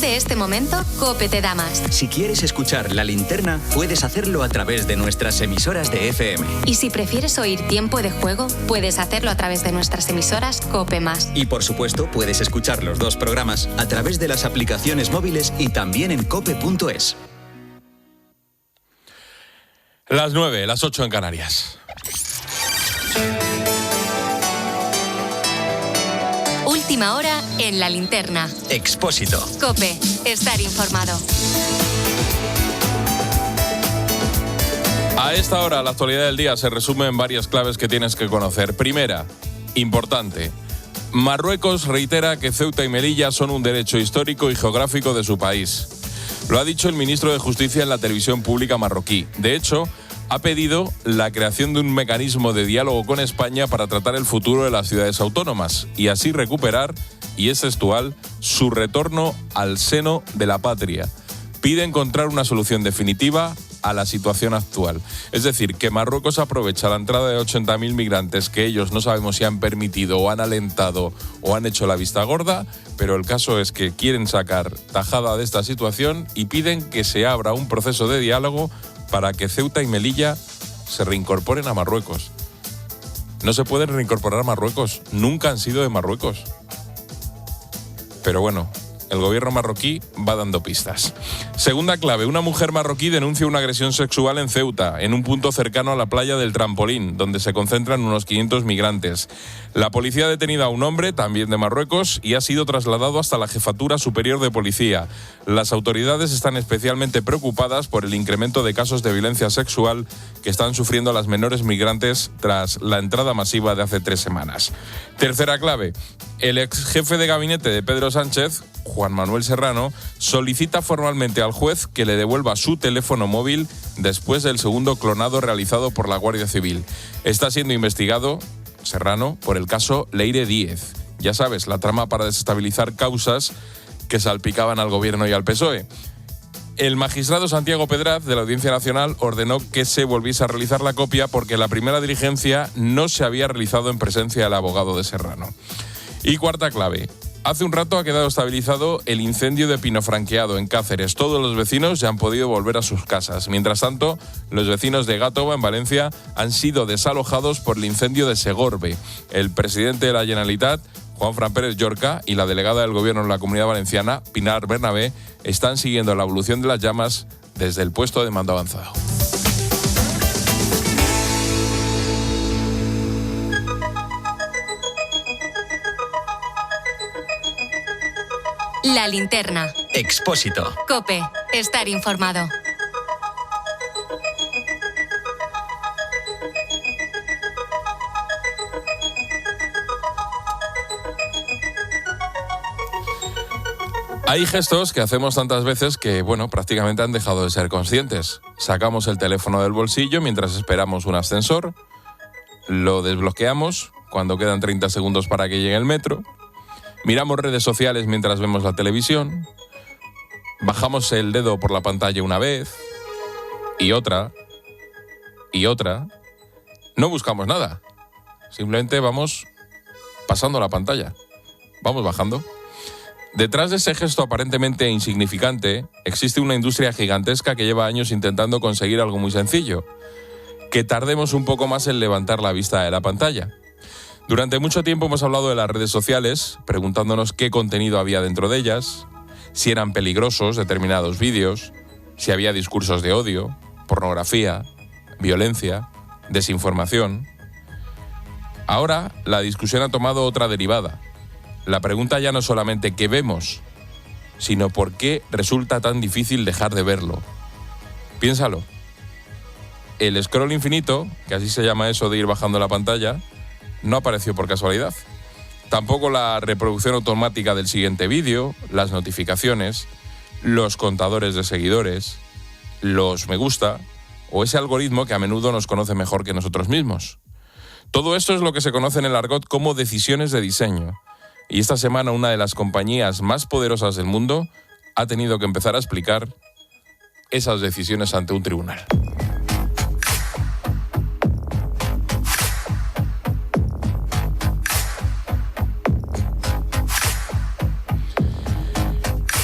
de este momento, COPE te da más. Si quieres escuchar La Linterna, puedes hacerlo a través de nuestras emisoras de FM. Y si prefieres oír Tiempo de Juego, puedes hacerlo a través de nuestras emisoras COPE+. Y por supuesto, puedes escuchar los dos programas a través de las aplicaciones móviles y también en cope.es. Las 9, las 8 en Canarias. Última hora en La Linterna. Expósito. COPE. Estar informado. A esta hora, la actualidad del día se resume en varias claves que tienes que conocer. Primera, importante. Marruecos reitera que Ceuta y Melilla son un derecho histórico y geográfico de su país. Lo ha dicho el ministro de Justicia en la televisión pública marroquí. De hecho, ha pedido la creación de un mecanismo de diálogo con España para tratar el futuro de las ciudades autónomas y así recuperar, y es textual, su retorno al seno de la patria. Pide encontrar una solución definitiva a la situación actual. Es decir, que Marruecos aprovecha la entrada de 80.000 migrantes que ellos no sabemos si han permitido o han alentado o han hecho la vista gorda, pero el caso es que quieren sacar tajada de esta situación y piden que se abra un proceso de diálogo para que Ceuta y Melilla se reincorporen a Marruecos. No se pueden reincorporar a Marruecos, nunca han sido de Marruecos. Pero bueno, el gobierno marroquí va dando pistas. Segunda clave, una mujer marroquí denuncia una agresión sexual en Ceuta, en un punto cercano a la playa del Trampolín, donde se concentran unos 500 migrantes. La policía ha detenido a un hombre, también de Marruecos, y ha sido trasladado hasta la Jefatura Superior de Policía. Las autoridades están especialmente preocupadas por el incremento de casos de violencia sexual que están sufriendo las menores migrantes tras la entrada masiva de hace 3 semanas. Tercera clave, el ex jefe de gabinete de Pedro Sánchez, Juan Manuel Serrano, solicita formalmente al juez que le devuelva su teléfono móvil después del segundo clonado realizado por la Guardia Civil. Está siendo investigado Serrano por el caso Leire Díez. Ya sabes, la trama para desestabilizar causas que salpicaban al gobierno y al PSOE. El magistrado Santiago Pedraz, de la Audiencia Nacional, ordenó que se volviese a realizar la copia porque la primera diligencia no se había realizado en presencia del abogado de Serrano. Y cuarta clave. Hace un rato ha quedado estabilizado el incendio de Pinofranqueado en Cáceres. Todos los vecinos ya han podido volver a sus casas. Mientras tanto, los vecinos de Gàtova, en Valencia, han sido desalojados por el incendio de Segorbe. El presidente de la Generalitat, Juanfran Pérez Llorca, y la delegada del Gobierno en la Comunidad Valenciana, Pinar Bernabé, están siguiendo la evolución de las llamas desde el puesto de mando avanzado. La Linterna. Expósito. COPE. Estar informado. Hay gestos que hacemos tantas veces que, bueno, prácticamente han dejado de ser conscientes. Sacamos el teléfono del bolsillo mientras esperamos un ascensor, lo desbloqueamos cuando quedan 30 segundos para que llegue el metro, miramos redes sociales mientras vemos la televisión, bajamos el dedo por la pantalla una vez, y otra, no buscamos nada, simplemente vamos pasando la pantalla, vamos bajando. Detrás de ese gesto aparentemente insignificante, existe una industria gigantesca que lleva años intentando conseguir algo muy sencillo, que tardemos un poco más en levantar la vista de la pantalla. Durante mucho tiempo hemos hablado de las redes sociales, preguntándonos qué contenido había dentro de ellas, si eran peligrosos determinados vídeos, si había discursos de odio, pornografía, violencia, desinformación. Ahora la discusión ha tomado otra derivada. La pregunta ya no es solamente qué vemos, sino por qué resulta tan difícil dejar de verlo. Piénsalo. El scroll infinito, que así se llama eso de ir bajando la pantalla, no apareció por casualidad. Tampoco la reproducción automática del siguiente vídeo, las notificaciones, los contadores de seguidores, los me gusta o ese algoritmo que a menudo nos conoce mejor que nosotros mismos. Todo esto es lo que se conoce en el argot como decisiones de diseño. Y esta semana una de las compañías más poderosas del mundo ha tenido que empezar a explicar esas decisiones ante un tribunal.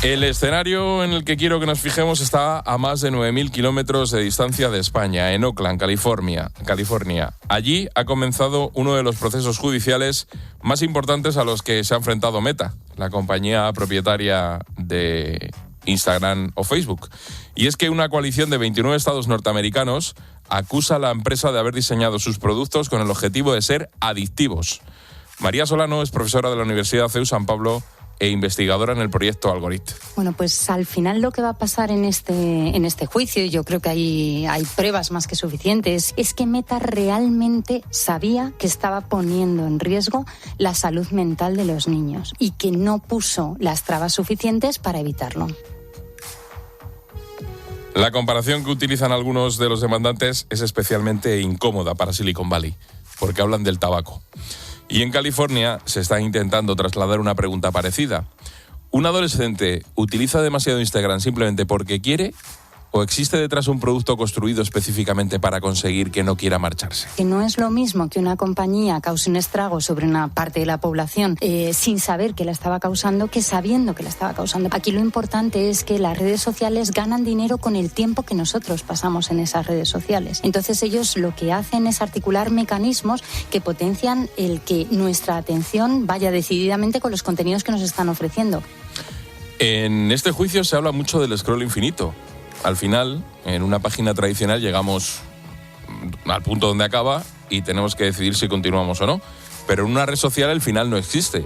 El escenario en el que quiero que nos fijemos está a más de 9.000 kilómetros de distancia de España, en Oakland, California. Allí ha comenzado uno de los procesos judiciales más importantes a los que se ha enfrentado Meta, la compañía propietaria de Instagram o Facebook. Y es que una coalición de 29 estados norteamericanos acusa a la empresa de haber diseñado sus productos con el objetivo de ser adictivos. María Solano es profesora de la Universidad CEU San Pablo e investigadora en el proyecto Algorithm. Bueno, pues al final lo que va a pasar en este juicio, y yo creo que hay pruebas más que suficientes, es que Meta realmente sabía que estaba poniendo en riesgo la salud mental de los niños y que no puso las trabas suficientes para evitarlo. La comparación que utilizan algunos de los demandantes es especialmente incómoda para Silicon Valley, porque hablan del tabaco. Y en California se está intentando trasladar una pregunta parecida. ¿Un adolescente utiliza demasiado Instagram simplemente porque quiere? ¿O existe detrás un producto construido específicamente para conseguir que no quiera marcharse? Que no es lo mismo que una compañía cause un estrago sobre una parte de la población sin saber que la estaba causando que sabiendo que la estaba causando. Aquí lo importante es que las redes sociales ganan dinero con el tiempo que nosotros pasamos en esas redes sociales. Entonces ellos lo que hacen es articular mecanismos que potencian el que nuestra atención vaya decididamente con los contenidos que nos están ofreciendo. En este juicio se habla mucho del scroll infinito. Al final, en una página tradicional llegamos al punto donde acaba y tenemos que decidir si continuamos o no. Pero en una red social el final no existe.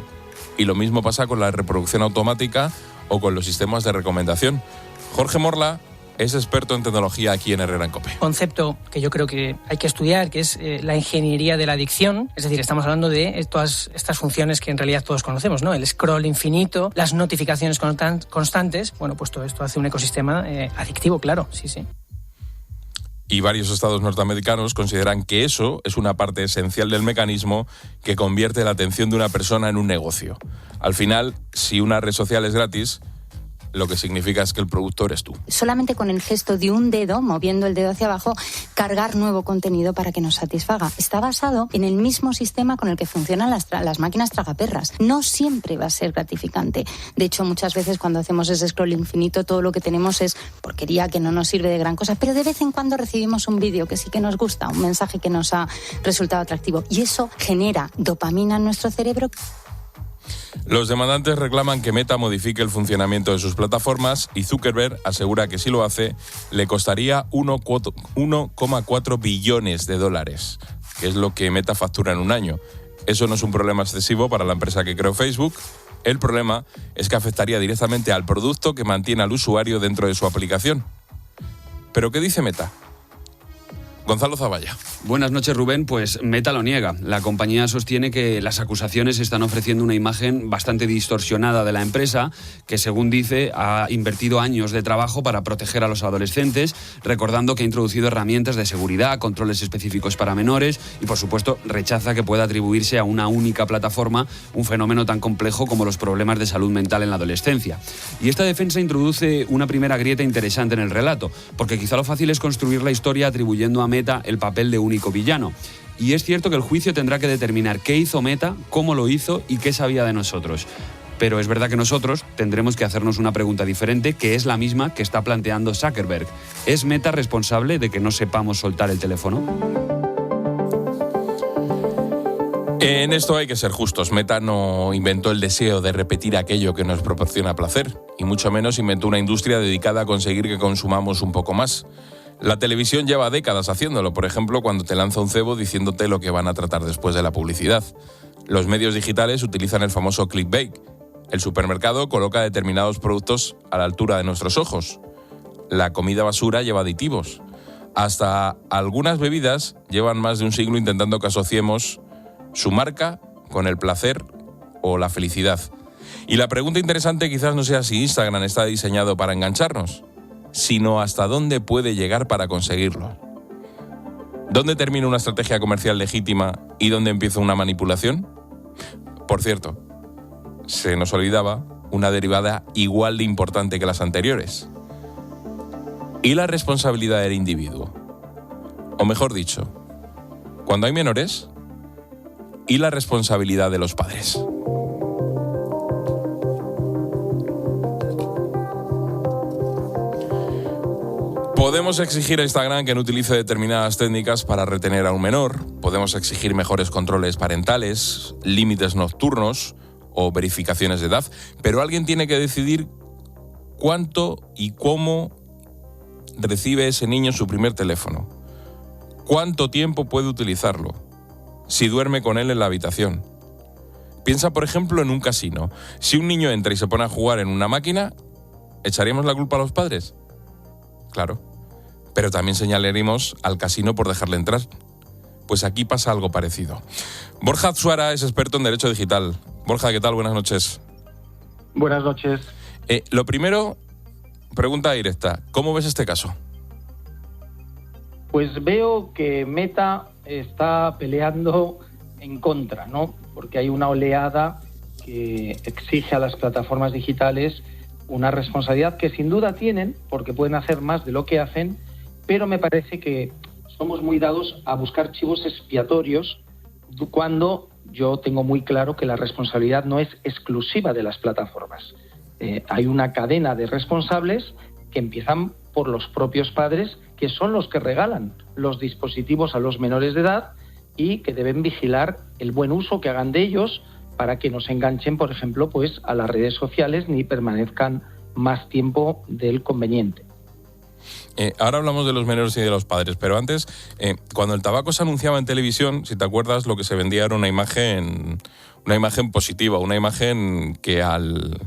Y lo mismo pasa con la reproducción automática o con los sistemas de recomendación. Jorge Morla es experto en tecnología aquí en Herrera en COPE. Concepto que yo creo que hay que estudiar, que es la ingeniería de la adicción. Es decir, estamos hablando de todas estas funciones que en realidad todos conocemos, ¿no? El scroll infinito, las notificaciones constantes. Bueno, pues todo esto hace un ecosistema adictivo, claro, sí. Y varios estados norteamericanos consideran que eso es una parte esencial del mecanismo que convierte la atención de una persona en un negocio. Al final, si una red social es gratis, lo que significa es que el producto eres tú. Solamente con el gesto de un dedo, moviendo el dedo hacia abajo, cargar nuevo contenido para que nos satisfaga. Está basado en el mismo sistema con el que funcionan las máquinas tragaperras. No siempre va a ser gratificante. De hecho, muchas veces cuando hacemos ese scroll infinito, todo lo que tenemos es porquería que no nos sirve de gran cosa, pero de vez en cuando recibimos un vídeo que sí que nos gusta, un mensaje que nos ha resultado atractivo. Y eso genera dopamina en nuestro cerebro. Los demandantes reclaman que Meta modifique el funcionamiento de sus plataformas y Zuckerberg asegura que si lo hace le costaría 1,4 billones de dólares, que es lo que Meta factura en un año. Eso no es un problema excesivo para la empresa que creó Facebook. El problema es que afectaría directamente al producto que mantiene al usuario dentro de su aplicación. ¿Pero qué dice Meta? Gonzalo Zavalla. Buenas noches, Rubén. Pues Meta lo niega. La compañía sostiene que las acusaciones están ofreciendo una imagen bastante distorsionada de la empresa, que según dice ha invertido años de trabajo para proteger a los adolescentes, recordando que ha introducido herramientas de seguridad, controles específicos para menores y, por supuesto, rechaza que pueda atribuirse a una única plataforma un fenómeno tan complejo como los problemas de salud mental en la adolescencia. Y esta defensa introduce una primera grieta interesante en el relato, porque quizá lo fácil es construir la historia atribuyendo a Meta el papel de único villano. Y es cierto que el juicio tendrá que determinar qué hizo Meta, cómo lo hizo y qué sabía de nosotros. Pero es verdad que nosotros tendremos que hacernos una pregunta diferente, que es la misma que está planteando Zuckerberg. ¿Es Meta responsable de que no sepamos soltar el teléfono? En esto hay que ser justos. Meta no inventó el deseo de repetir aquello que nos proporciona placer, y mucho menos inventó una industria dedicada a conseguir que consumamos un poco más. La televisión lleva décadas haciéndolo, por ejemplo, cuando te lanza un cebo diciéndote lo que van a tratar después de la publicidad. Los medios digitales utilizan el famoso clickbait. El supermercado coloca determinados productos a la altura de nuestros ojos. La comida basura lleva aditivos. Hasta algunas bebidas llevan más de un siglo intentando que asociemos su marca con el placer o la felicidad. Y la pregunta interesante quizás no sea si Instagram está diseñado para engancharnos, sino hasta dónde puede llegar para conseguirlo. ¿Dónde termina una estrategia comercial legítima y dónde empieza una manipulación? Por cierto, se nos olvidaba una derivada igual de importante que las anteriores. ¿Y la responsabilidad del individuo? O mejor dicho, cuando hay menores, ¿y la responsabilidad de los padres? Podemos exigir a Instagram que no utilice determinadas técnicas para retener a un menor. Podemos exigir mejores controles parentales, límites nocturnos o verificaciones de edad. Pero alguien tiene que decidir cuánto y cómo recibe ese niño su primer teléfono. ¿Cuánto tiempo puede utilizarlo? Si duerme con él en la habitación. Piensa, por ejemplo, en un casino. Si un niño entra y se pone a jugar en una máquina, ¿echaríamos la culpa a los padres? Claro. Pero también señalaremos al casino por dejarle entrar. Pues aquí pasa algo parecido. Borja Atsuara es experto en Derecho Digital. Borja, ¿qué tal? Buenas noches. Buenas noches. Lo primero, pregunta directa. ¿Cómo ves este caso? Pues veo que Meta está peleando en contra, ¿no? Porque hay una oleada que exige a las plataformas digitales una responsabilidad que sin duda tienen, porque pueden hacer más de lo que hacen, pero me parece que somos muy dados a buscar chivos expiatorios cuando yo tengo muy claro que la responsabilidad no es exclusiva de las plataformas. Hay una cadena de responsables que empiezan por los propios padres, que son los que regalan los dispositivos a los menores de edad y que deben vigilar el buen uso que hagan de ellos para que no se enganchen, por ejemplo, pues a las redes sociales ni permanezcan más tiempo del conveniente. Ahora hablamos de los menores y de los padres, pero antes, cuando el tabaco se anunciaba en televisión, si te acuerdas, lo que se vendía era una imagen positiva, una imagen que al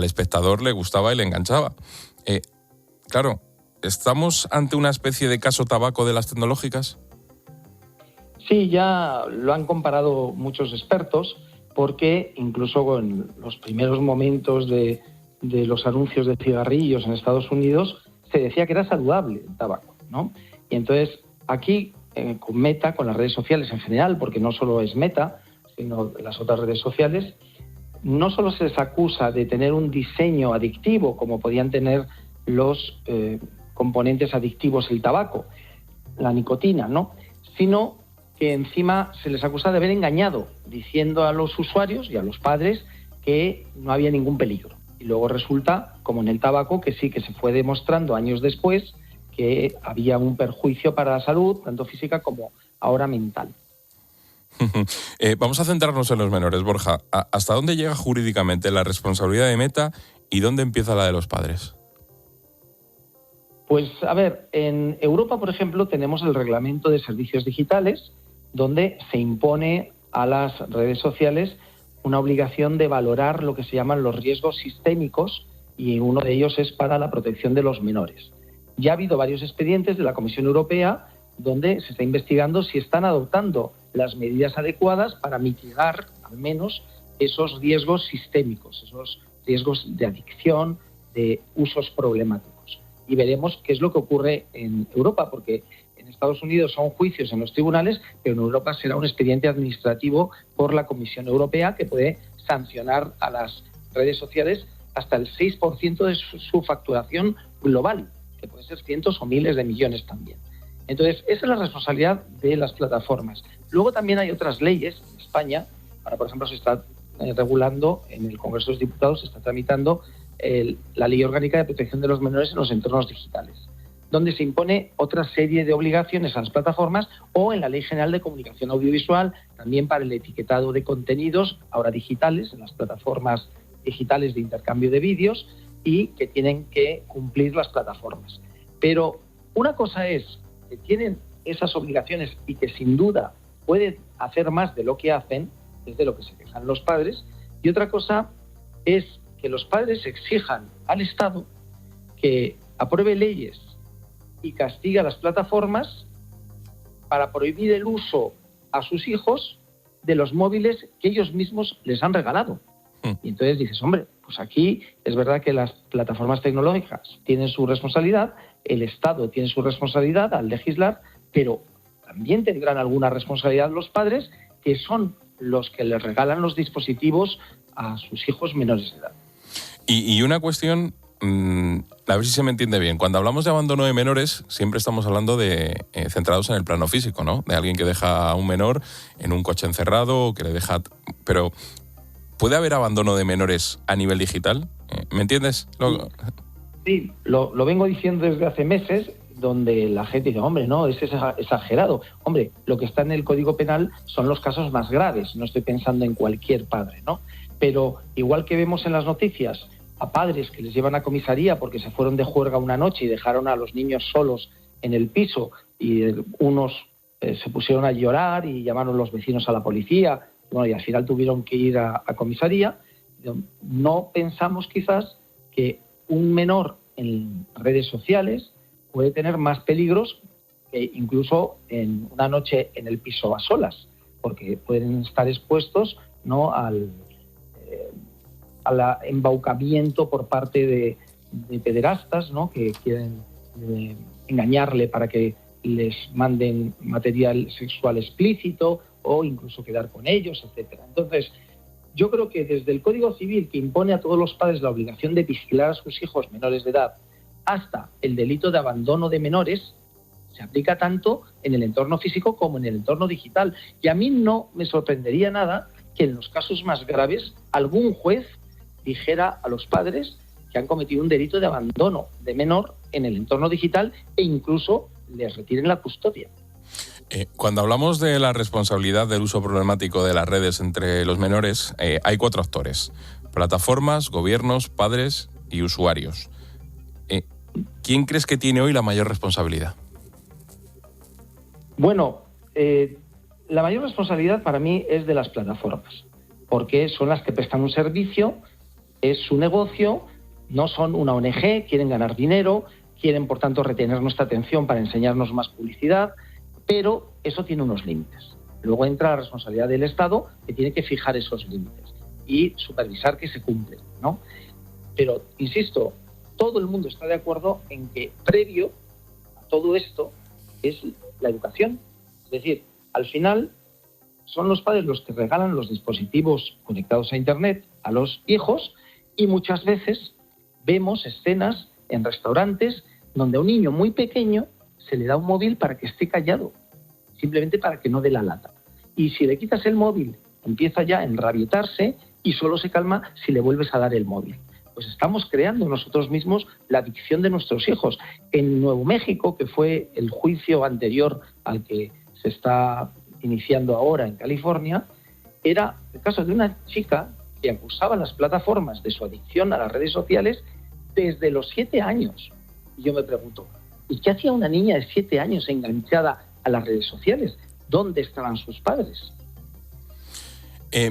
espectador le gustaba y le enganchaba. Claro, ¿estamos ante una especie de caso tabaco de las tecnológicas? Sí, ya lo han comparado muchos expertos, porque incluso en los primeros momentos de los anuncios de cigarrillos en Estados Unidos se decía que era saludable el tabaco, ¿no? Y entonces aquí, con Meta, con las redes sociales en general, porque no solo es Meta, sino las otras redes sociales, no solo se les acusa de tener un diseño adictivo, como podían tener los componentes adictivos el tabaco, la nicotina, ¿no? Sino que encima se les acusa de haber engañado, diciendo a los usuarios y a los padres que no había ningún peligro. Y luego resulta, como en el tabaco, que sí, que se fue demostrando años después que había un perjuicio para la salud, tanto física como ahora mental. Vamos a centrarnos en los menores, Borja. ¿Hasta dónde llega jurídicamente la responsabilidad de Meta y dónde empieza la de los padres? Pues, a ver, en Europa, por ejemplo, tenemos el Reglamento de Servicios Digitales, donde se impone a las redes sociales una obligación de valorar lo que se llaman los riesgos sistémicos, y uno de ellos es para la protección de los menores. Ya ha habido varios expedientes de la Comisión Europea donde se está investigando si están adoptando las medidas adecuadas para mitigar, al menos, esos riesgos sistémicos, esos riesgos de adicción, de usos problemáticos. Y veremos qué es lo que ocurre en Europa, porque en Estados Unidos son juicios en los tribunales, pero en Europa será un expediente administrativo por la Comisión Europea que puede sancionar a las redes sociales hasta el 6% de su facturación global, que puede ser cientos o miles de millones también. Entonces, esa es la responsabilidad de las plataformas. Luego también hay otras leyes en España. Ahora, por ejemplo, se está regulando en el Congreso de los Diputados, se está tramitando la Ley Orgánica de Protección de los Menores en los Entornos Digitales, donde se impone otra serie de obligaciones a las plataformas, o en la Ley General de Comunicación Audiovisual, también para el etiquetado de contenidos, ahora digitales, en las plataformas digitales de intercambio de vídeos, y que tienen que cumplir las plataformas. Pero una cosa es que tienen esas obligaciones y que sin duda pueden hacer más de lo que hacen, es de lo que se quejan los padres, y otra cosa es que los padres exijan al Estado que apruebe leyes y castigue a las plataformas para prohibir el uso a sus hijos de los móviles que ellos mismos les han regalado. Y entonces dices, hombre, pues aquí es verdad que las plataformas tecnológicas tienen su responsabilidad, el Estado tiene su responsabilidad al legislar, pero también tendrán alguna responsabilidad los padres, que son los que les regalan los dispositivos a sus hijos menores de edad. Y una cuestión, a ver si se me entiende bien. Cuando hablamos de abandono de menores, siempre estamos hablando de centrados en el plano físico, ¿no? De alguien que deja a un menor en un coche encerrado, que le deja... Pero, ¿puede haber abandono de menores a nivel digital? ¿Me entiendes? Sí, lo vengo diciendo desde hace meses. donde la gente dice, hombre, no, es exagerado. Hombre, lo que está en el Código Penal son los casos más graves, no estoy pensando en cualquier padre, ¿no? Pero igual que vemos en las noticias a padres que les llevan a comisaría porque se fueron de juerga una noche y dejaron a los niños solos en el piso y unos se pusieron a llorar y llamaron los vecinos a la policía, bueno, y al final tuvieron que ir a comisaría, no pensamos quizás que un menor en redes sociales puede tener más peligros que incluso en una noche en el piso a solas, porque pueden estar expuestos, ¿no?, al embaucamiento por parte de pederastas, ¿no?, que quieren engañarle para que les manden material sexual explícito o incluso quedar con ellos, etcétera. Entonces, yo creo que desde el Código Civil, que impone a todos los padres la obligación de vigilar a sus hijos menores de edad, hasta el delito de abandono de menores, se aplica tanto en el entorno físico como en el entorno digital. Y a mí no me sorprendería nada que en los casos más graves algún juez dijera a los padres que han cometido un delito de abandono de menor en el entorno digital e incluso les retiren la custodia. Cuando hablamos de la responsabilidad del uso problemático de las redes entre los menores, hay 4 actores: plataformas, gobiernos, padres y usuarios. ¿Quién crees que tiene hoy la mayor responsabilidad? Bueno, la mayor responsabilidad para mí es de las plataformas, porque son las que prestan un servicio, es su negocio, no son una ONG, quieren ganar dinero, quieren por tanto retener nuestra atención para enseñarnos más publicidad, pero eso tiene unos límites. Luego entra la responsabilidad del Estado, que tiene que fijar esos límites y supervisar que se cumplen, ¿no? Pero, insisto, todo el mundo está de acuerdo en que previo a todo esto es la educación. Es decir, al final son los padres los que regalan los dispositivos conectados a Internet a los hijos y muchas veces vemos escenas en restaurantes donde a un niño muy pequeño se le da un móvil para que esté callado, simplemente para que no dé la lata. Y si le quitas el móvil, empieza ya a enrabietarse y solo se calma si le vuelves a dar el móvil. Pues estamos creando nosotros mismos la adicción de nuestros hijos. En Nuevo México, que fue el juicio anterior al que se está iniciando ahora en California, era el caso de una chica que acusaba a las plataformas de su adicción a las redes sociales desde los 7 años. Y yo me pregunto, ¿y qué hacía una niña de 7 años enganchada a las redes sociales? ¿Dónde estaban sus padres?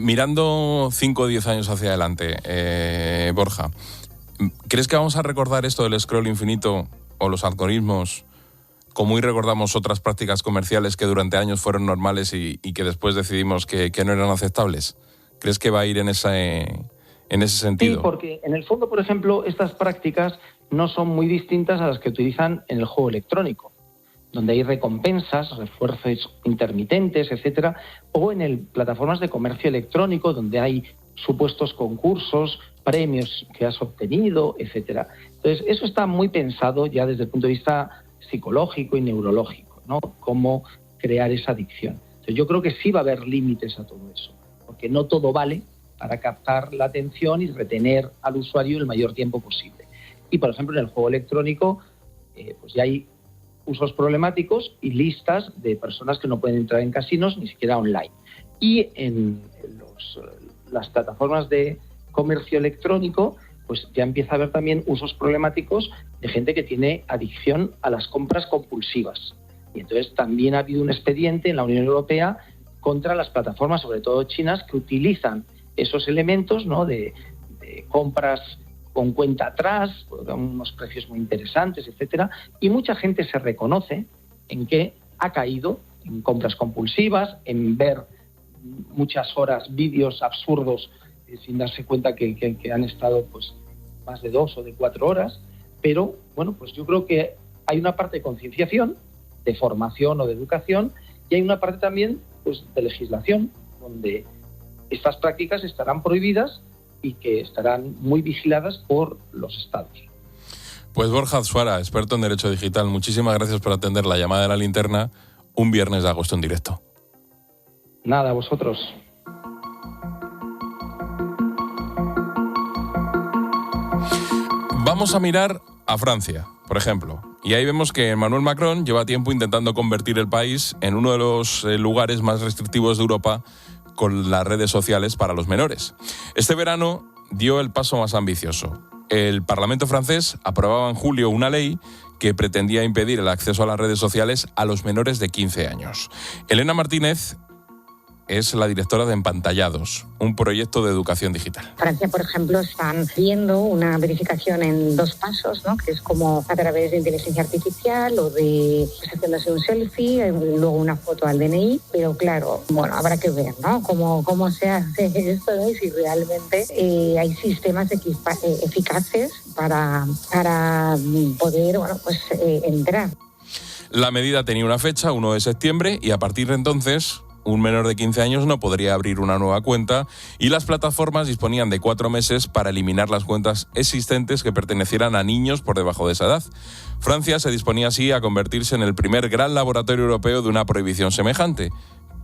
Mirando 5 o 10 años hacia adelante, Borja, ¿crees que vamos a recordar esto del scroll infinito o los algoritmos como hoy recordamos otras prácticas comerciales que durante años fueron normales y que después decidimos que no eran aceptables? ¿Crees que va a ir en ese sentido? Sí, porque en el fondo, por ejemplo, estas prácticas no son muy distintas a las que utilizan en el juego electrónico, donde hay recompensas, refuerzos intermitentes, etcétera, o en plataformas de comercio electrónico, donde hay supuestos concursos, premios que has obtenido, etcétera. Entonces, eso está muy pensado ya desde el punto de vista psicológico y neurológico, ¿no? Cómo crear esa adicción. Entonces, yo creo que sí va a haber límites a todo eso, porque no todo vale para captar la atención y retener al usuario el mayor tiempo posible. Y, por ejemplo, en el juego electrónico, pues ya hay usos problemáticos y listas de personas que no pueden entrar en casinos ni siquiera online. Y en las plataformas de comercio electrónico, pues ya empieza a haber también usos problemáticos de gente que tiene adicción a las compras compulsivas. Y entonces también ha habido un expediente en la Unión Europea contra las plataformas, sobre todo chinas, que utilizan esos elementos, ¿no?, de compras con cuenta atrás, con unos precios muy interesantes, etcétera, y mucha gente se reconoce en que ha caído en compras compulsivas, en ver muchas horas vídeos absurdos sin darse cuenta que han estado pues más de 2 o de 4 horas, pero bueno, pues yo creo que hay una parte de concienciación, de formación o de educación, y hay una parte también pues de legislación, donde estas prácticas estarán prohibidas y que estarán muy vigiladas por los estados. Pues Borja Azuara, experto en Derecho Digital, muchísimas gracias por atender la llamada de La Linterna un viernes de agosto en directo. Nada, a vosotros. Vamos a mirar a Francia, por ejemplo. Y ahí vemos que Emmanuel Macron lleva tiempo intentando convertir el país en uno de los lugares más restrictivos de Europa con las redes sociales para los menores. Este verano dio el paso más ambicioso. El Parlamento francés aprobaba en julio una ley que pretendía impedir el acceso a las redes sociales a los menores de 15 años. Elena Martínez es la directora de Empantallados, un proyecto de educación digital. Francia, por ejemplo, están viendo una verificación en 2 pasos, ¿no? Que es como a través de inteligencia artificial o de haciéndose un selfie, luego una foto al DNI, pero claro, bueno, habrá que ver, ¿no? Cómo se hace esto, ¿no? Y si realmente hay sistemas eficaces para poder, bueno, pues entrar. La medida tenía una fecha, 1 de septiembre, y a partir de entonces un menor de 15 años no podría abrir una nueva cuenta y las plataformas disponían de 4 meses para eliminar las cuentas existentes que pertenecieran a niños por debajo de esa edad. Francia se disponía así a convertirse en el primer gran laboratorio europeo de una prohibición semejante.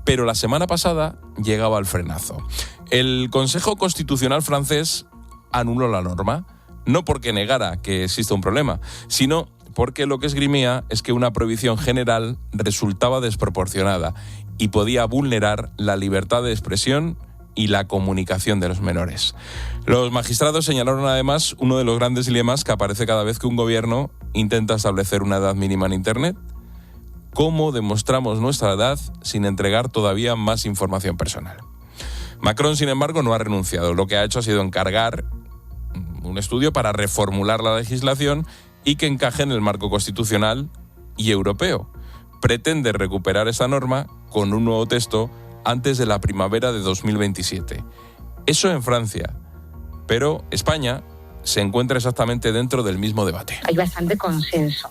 Pero la semana pasada llegaba el frenazo. El Consejo Constitucional francés anuló la norma, no porque negara que existe un problema, sino porque lo que esgrimía es que una prohibición general resultaba desproporcionada y podía vulnerar la libertad de expresión y la comunicación de los menores. Los magistrados señalaron además uno de los grandes dilemas que aparece cada vez que un gobierno intenta establecer una edad mínima en Internet. ¿Cómo demostramos nuestra edad sin entregar todavía más información personal? Macron, sin embargo, no ha renunciado. Lo que ha hecho ha sido encargar un estudio para reformular la legislación y que encaje en el marco constitucional y europeo. Pretende recuperar esa norma con un nuevo texto antes de la primavera de 2027. Eso en Francia. Pero España se encuentra exactamente dentro del mismo debate. Hay bastante consenso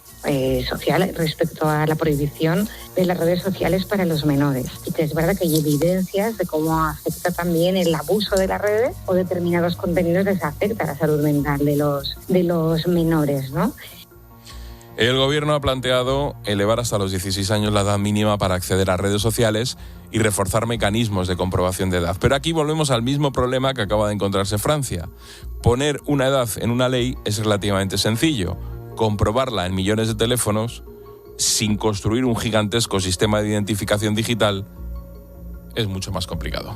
social respecto a la prohibición de las redes sociales para los menores. Y que es verdad que hay evidencias de cómo afecta también el abuso de las redes o determinados contenidos les afecta a la salud mental de los menores, ¿no? El gobierno ha planteado elevar hasta los 16 años la edad mínima para acceder a redes sociales y reforzar mecanismos de comprobación de edad. Pero aquí volvemos al mismo problema que acaba de encontrarse Francia. Poner una edad en una ley es relativamente sencillo. Comprobarla en millones de teléfonos, sin construir un gigantesco sistema de identificación digital, es mucho más complicado.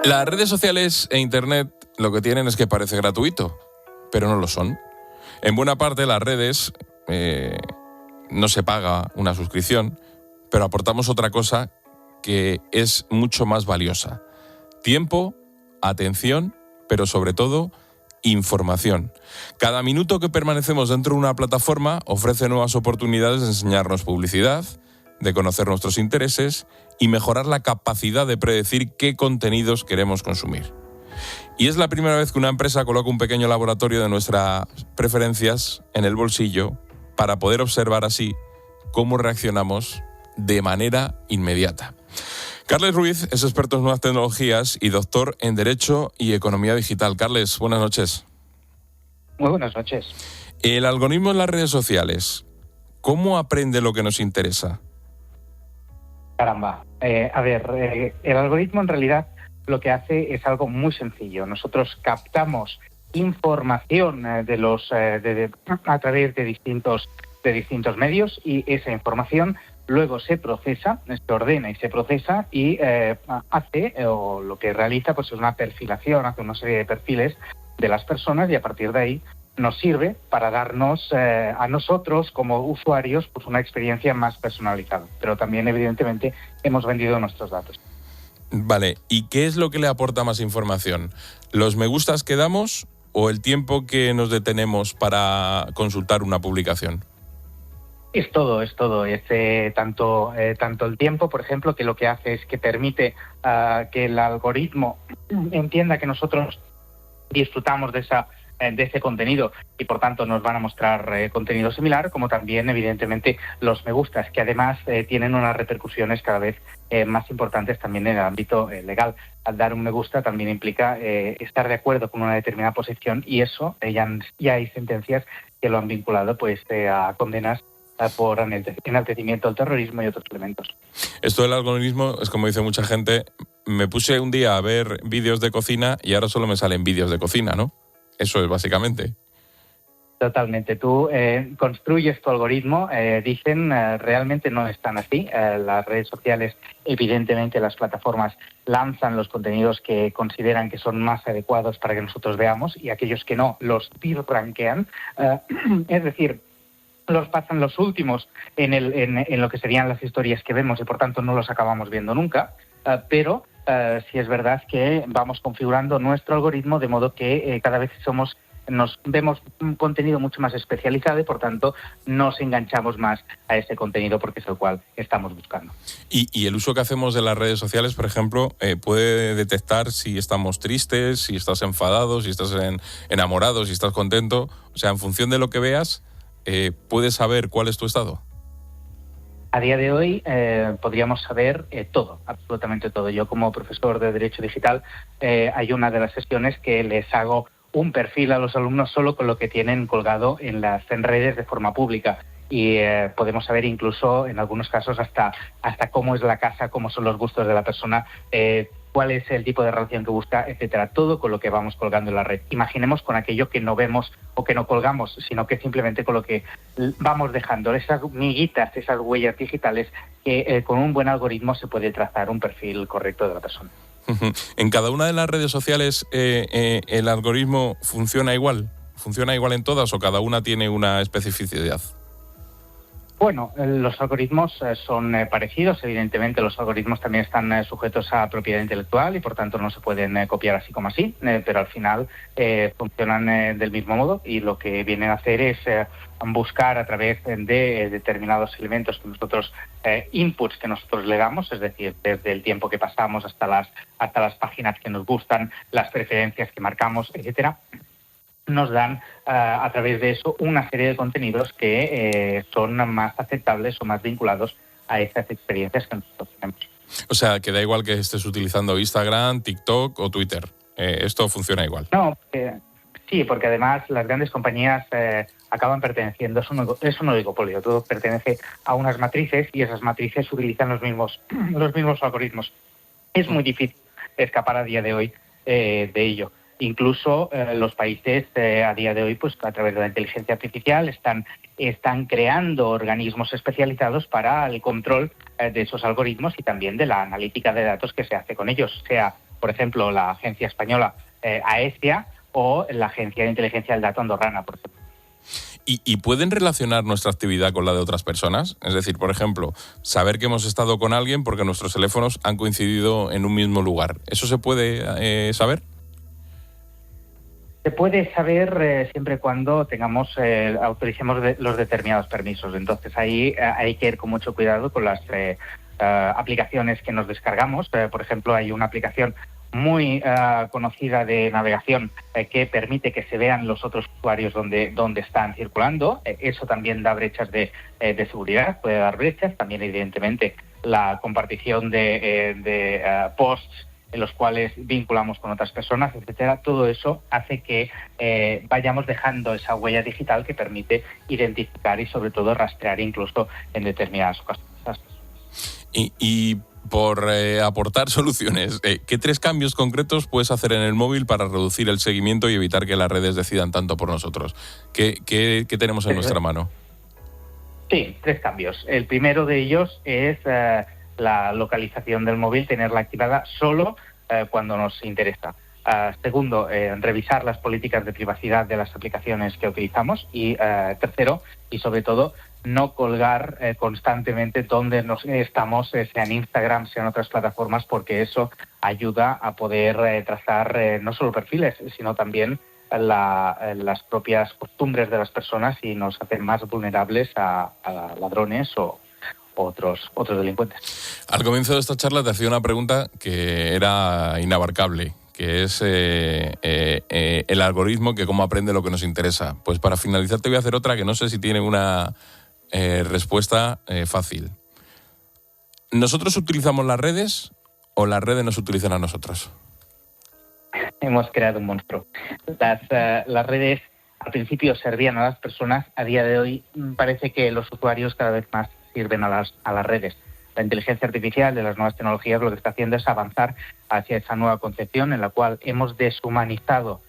Las redes sociales e Internet lo que tienen es que parece gratuito, pero no lo son. En buena parte las redes no se paga una suscripción, pero aportamos otra cosa que es mucho más valiosa. Tiempo, atención, pero sobre todo información. Cada minuto que permanecemos dentro de una plataforma ofrece nuevas oportunidades de enseñarnos publicidad, de conocer nuestros intereses y mejorar la capacidad de predecir qué contenidos queremos consumir. Y es la primera vez que una empresa coloca un pequeño laboratorio de nuestras preferencias en el bolsillo para poder observar así cómo reaccionamos de manera inmediata. Carles Ruiz es experto en nuevas tecnologías y doctor en Derecho y Economía Digital. Carles, buenas noches. Muy buenas noches. El algoritmo en las redes sociales, ¿cómo aprende lo que nos interesa? Caramba. El algoritmo en realidad lo que hace es algo muy sencillo. Nosotros captamos información a través de distintos medios y esa información luego se procesa, se ordena y se procesa y lo que realiza pues es una perfilación, hace una serie de perfiles de las personas y a partir de ahí nos sirve para darnos a nosotros como usuarios pues una experiencia más personalizada. Pero también evidentemente hemos vendido nuestros datos. Vale, ¿y qué es lo que le aporta más información? ¿Los me gustas que damos o el tiempo que nos detenemos para consultar una publicación? Es todo. Es tanto el tiempo, por ejemplo, que lo que hace es que permite que el algoritmo entienda que nosotros disfrutamos de ese contenido y por tanto nos van a mostrar contenido similar, como también evidentemente los me gustas, que además tienen unas repercusiones cada vez más importantes también en el ámbito legal. Al dar un me gusta también implica estar de acuerdo con una determinada posición y eso ya hay sentencias que lo han vinculado pues a condenas por enaltecimiento del terrorismo y otros elementos. Esto del algoritmo es como dice mucha gente, me puse un día a ver vídeos de cocina y ahora solo me salen vídeos de cocina, ¿no? Eso es básicamente. Totalmente. Tú construyes tu algoritmo, dicen, realmente no es tan así. Las redes sociales, evidentemente las plataformas lanzan los contenidos que consideran que son más adecuados para que nosotros veamos y aquellos que no los rankean. Es decir, los pasan los últimos en lo que serían las historias que vemos y por tanto no los acabamos viendo nunca, pero sí es verdad que vamos configurando nuestro algoritmo de modo que cada vez nos vemos un contenido mucho más especializado y por tanto nos enganchamos más a ese contenido porque es el cual estamos buscando. Y el uso que hacemos de las redes sociales, por ejemplo, puede detectar si estamos tristes, si estás enfadado, si estás enamorado, si estás contento. O sea, en función de lo que veas, ¿puedes saber cuál es tu estado? A día de hoy podríamos saber todo, absolutamente todo. Yo como profesor de Derecho Digital hay una de las sesiones que les hago un perfil a los alumnos solo con lo que tienen colgado en redes de forma pública y podemos saber incluso en algunos casos hasta cómo es la casa, cómo son los gustos de la persona, cuál es el tipo de relación que busca, etcétera. Todo con lo que vamos colgando en la red. Imaginemos con aquello que no vemos o que no colgamos, sino que simplemente con lo que vamos dejando, esas miguitas, esas huellas digitales que con un buen algoritmo se puede trazar un perfil correcto de la persona. ¿En cada una de las redes sociales el algoritmo funciona igual? ¿Funciona igual en todas o cada una tiene una especificidad? Bueno, los algoritmos son parecidos. Evidentemente, los algoritmos también están sujetos a propiedad intelectual y, por tanto, no se pueden copiar así como así, pero al final funcionan del mismo modo y lo que vienen a hacer es buscar a través de determinados elementos que nosotros, inputs que nosotros le damos, es decir, desde el tiempo que pasamos hasta las páginas que nos gustan, las preferencias que marcamos, etcétera, nos dan a través de eso una serie de contenidos que son más aceptables o más vinculados a esas experiencias que nosotros tenemos. O sea, que da igual que estés utilizando Instagram, TikTok o Twitter. Esto funciona igual. No, sí, porque además las grandes compañías acaban perteneciendo, es un oligopolio, todo pertenece a unas matrices y esas matrices utilizan los mismos algoritmos. Es muy difícil escapar a día de hoy de ello. Incluso los países a día de hoy, pues a través de la inteligencia artificial, están creando organismos especializados para el control de esos algoritmos y también de la analítica de datos que se hace con ellos, sea, por ejemplo, la agencia española AESIA o la Agencia de Inteligencia del Dato andorrana, por ejemplo. ¿Y pueden relacionar nuestra actividad con la de otras personas? Es decir, por ejemplo, saber que hemos estado con alguien porque nuestros teléfonos han coincidido en un mismo lugar. ¿Eso se puede saber? Se puede saber siempre y cuando autoricemos los determinados permisos. Entonces ahí hay que ir con mucho cuidado con las aplicaciones que nos descargamos. Por ejemplo, hay una aplicación muy conocida de navegación que permite que se vean los otros usuarios donde están circulando. Eso también da brechas de seguridad, puede dar brechas. También, evidentemente, la compartición de posts en los cuales vinculamos con otras personas, etcétera. Todo eso hace que vayamos dejando esa huella digital que permite identificar y, sobre todo, rastrear incluso en determinadas ocasiones. Y por aportar soluciones, ¿qué 3 cambios concretos puedes hacer en el móvil para reducir el seguimiento y evitar que las redes decidan tanto por nosotros? ¿Qué tenemos en nuestra mano? Sí, 3 cambios. El primero de ellos es la localización del móvil, tenerla activada solo cuando nos interesa. Segundo, revisar las políticas de privacidad de las aplicaciones que utilizamos. Y tercero, y sobre todo, no colgar constantemente donde estamos, sea en Instagram, sea en otras plataformas, porque eso ayuda a poder trazar no solo perfiles, sino también las propias costumbres de las personas y nos hace más vulnerables a ladrones o otros delincuentes. Al comienzo de esta charla te hacía una pregunta que era inabarcable, que es el algoritmo que cómo aprende lo que nos interesa. Pues para finalizar te voy a hacer otra que no sé si tiene una respuesta fácil. ¿Nosotros utilizamos las redes o las redes nos utilizan a nosotros? Hemos creado un monstruo. Las redes al principio servían a las personas, a día de hoy parece que los usuarios cada vez más sirven a las redes. La inteligencia artificial de las nuevas tecnologías lo que está haciendo es avanzar hacia esa nueva concepción en la cual hemos deshumanizado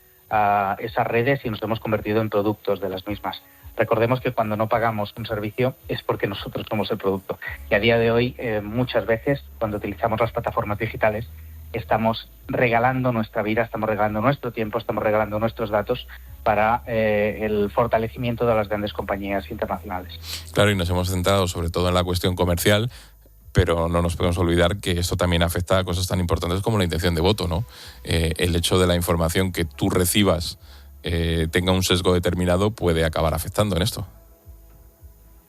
esas redes y nos hemos convertido en productos de las mismas. Recordemos que cuando no pagamos un servicio es porque nosotros somos el producto. Y a día de hoy, muchas veces, cuando utilizamos las plataformas digitales, estamos regalando nuestra vida, estamos regalando nuestro tiempo, estamos regalando nuestros datos para el fortalecimiento de las grandes compañías internacionales. Claro, y nos hemos centrado sobre todo en la cuestión comercial, pero no nos podemos olvidar que esto también afecta a cosas tan importantes como la intención de voto, ¿no? El hecho de la información que tú recibas tenga un sesgo determinado puede acabar afectando en esto.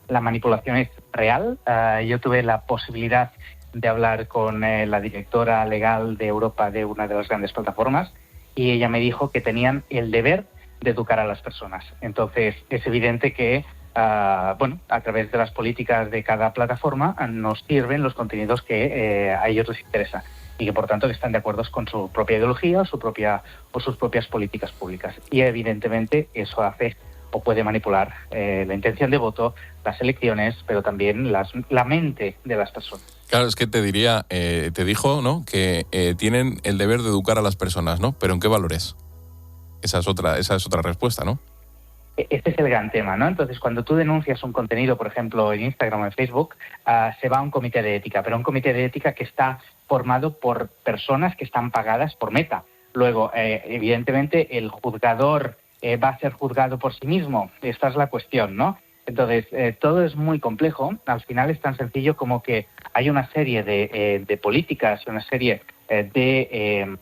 La manipulación es real. Yo tuve la posibilidad de hablar con la directora legal de Europa de una de las grandes plataformas y ella me dijo que tenían el deber de educar a las personas. Entonces, es evidente que a través de las políticas de cada plataforma nos sirven los contenidos que a ellos les interesa y que por tanto están de acuerdo con su propia ideología o sus propias políticas públicas. Y evidentemente eso hace o puede manipular la intención de voto, las elecciones, pero también la mente de las personas. Claro, es que te dijo, ¿no?, que tienen el deber de educar a las personas, ¿no? Pero ¿en qué valores? Esa es otra respuesta, ¿no? Este es el gran tema, ¿no? Entonces, cuando tú denuncias un contenido, por ejemplo, en Instagram o en Facebook, se va a un comité de ética, pero un comité de ética que está formado por personas que están pagadas por Meta. Luego, evidentemente, el juzgador va a ser juzgado por sí mismo. Esta es la cuestión, ¿no? Entonces, todo es muy complejo. Al final es tan sencillo como que hay una serie de políticas, una serie de,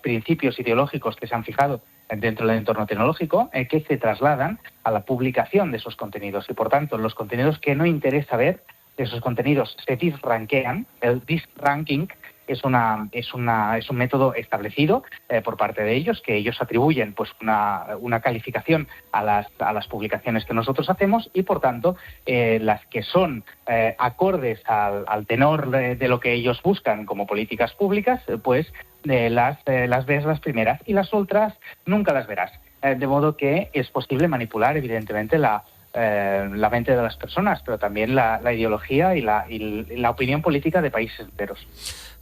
principios ideológicos que se han fijado dentro del entorno tecnológico que se trasladan a la publicación de esos contenidos. Y, por tanto, los contenidos que no interesa ver, esos contenidos se disrankean. El disranking es un método establecido por parte de ellos, que ellos atribuyen pues una calificación a las publicaciones que nosotros hacemos y, por tanto, las que son acordes al tenor de lo que ellos buscan como políticas públicas, pues las ves las primeras y las otras nunca las verás. De modo que es posible manipular, evidentemente, la mente de las personas, pero también la ideología y la opinión política de países enteros.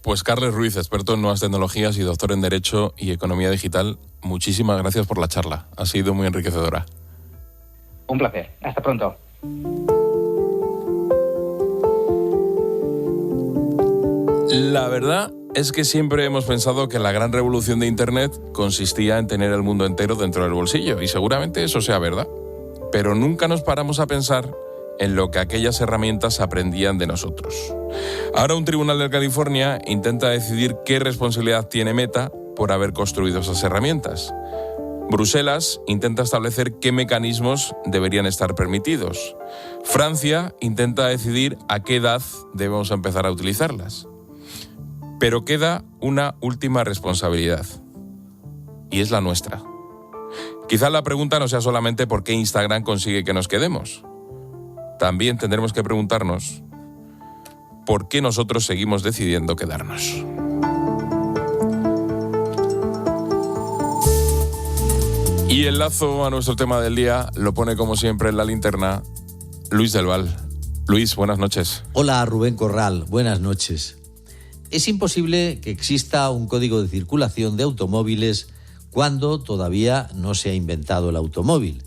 Pues Carles Ruiz, experto en nuevas tecnologías y doctor en Derecho y Economía Digital, muchísimas gracias por la charla. Ha sido muy enriquecedora. Un placer. Hasta pronto. La verdad es que siempre hemos pensado que la gran revolución de Internet consistía en tener el mundo entero dentro del bolsillo, y seguramente eso sea verdad. Pero nunca nos paramos a pensar en lo que aquellas herramientas aprendían de nosotros. Ahora un tribunal de California intenta decidir qué responsabilidad tiene Meta por haber construido esas herramientas. Bruselas intenta establecer qué mecanismos deberían estar permitidos. Francia intenta decidir a qué edad debemos empezar a utilizarlas. Pero queda una última responsabilidad, y es la nuestra. Quizá la pregunta no sea solamente por qué Instagram consigue que nos quedemos. También tendremos que preguntarnos por qué nosotros seguimos decidiendo quedarnos. Y el lazo a nuestro tema del día lo pone como siempre en la linterna Luis del Val. Luis, buenas noches. Hola, Rubén Corral, buenas noches. Es imposible que exista un código de circulación de automóviles cuando todavía no se ha inventado el automóvil.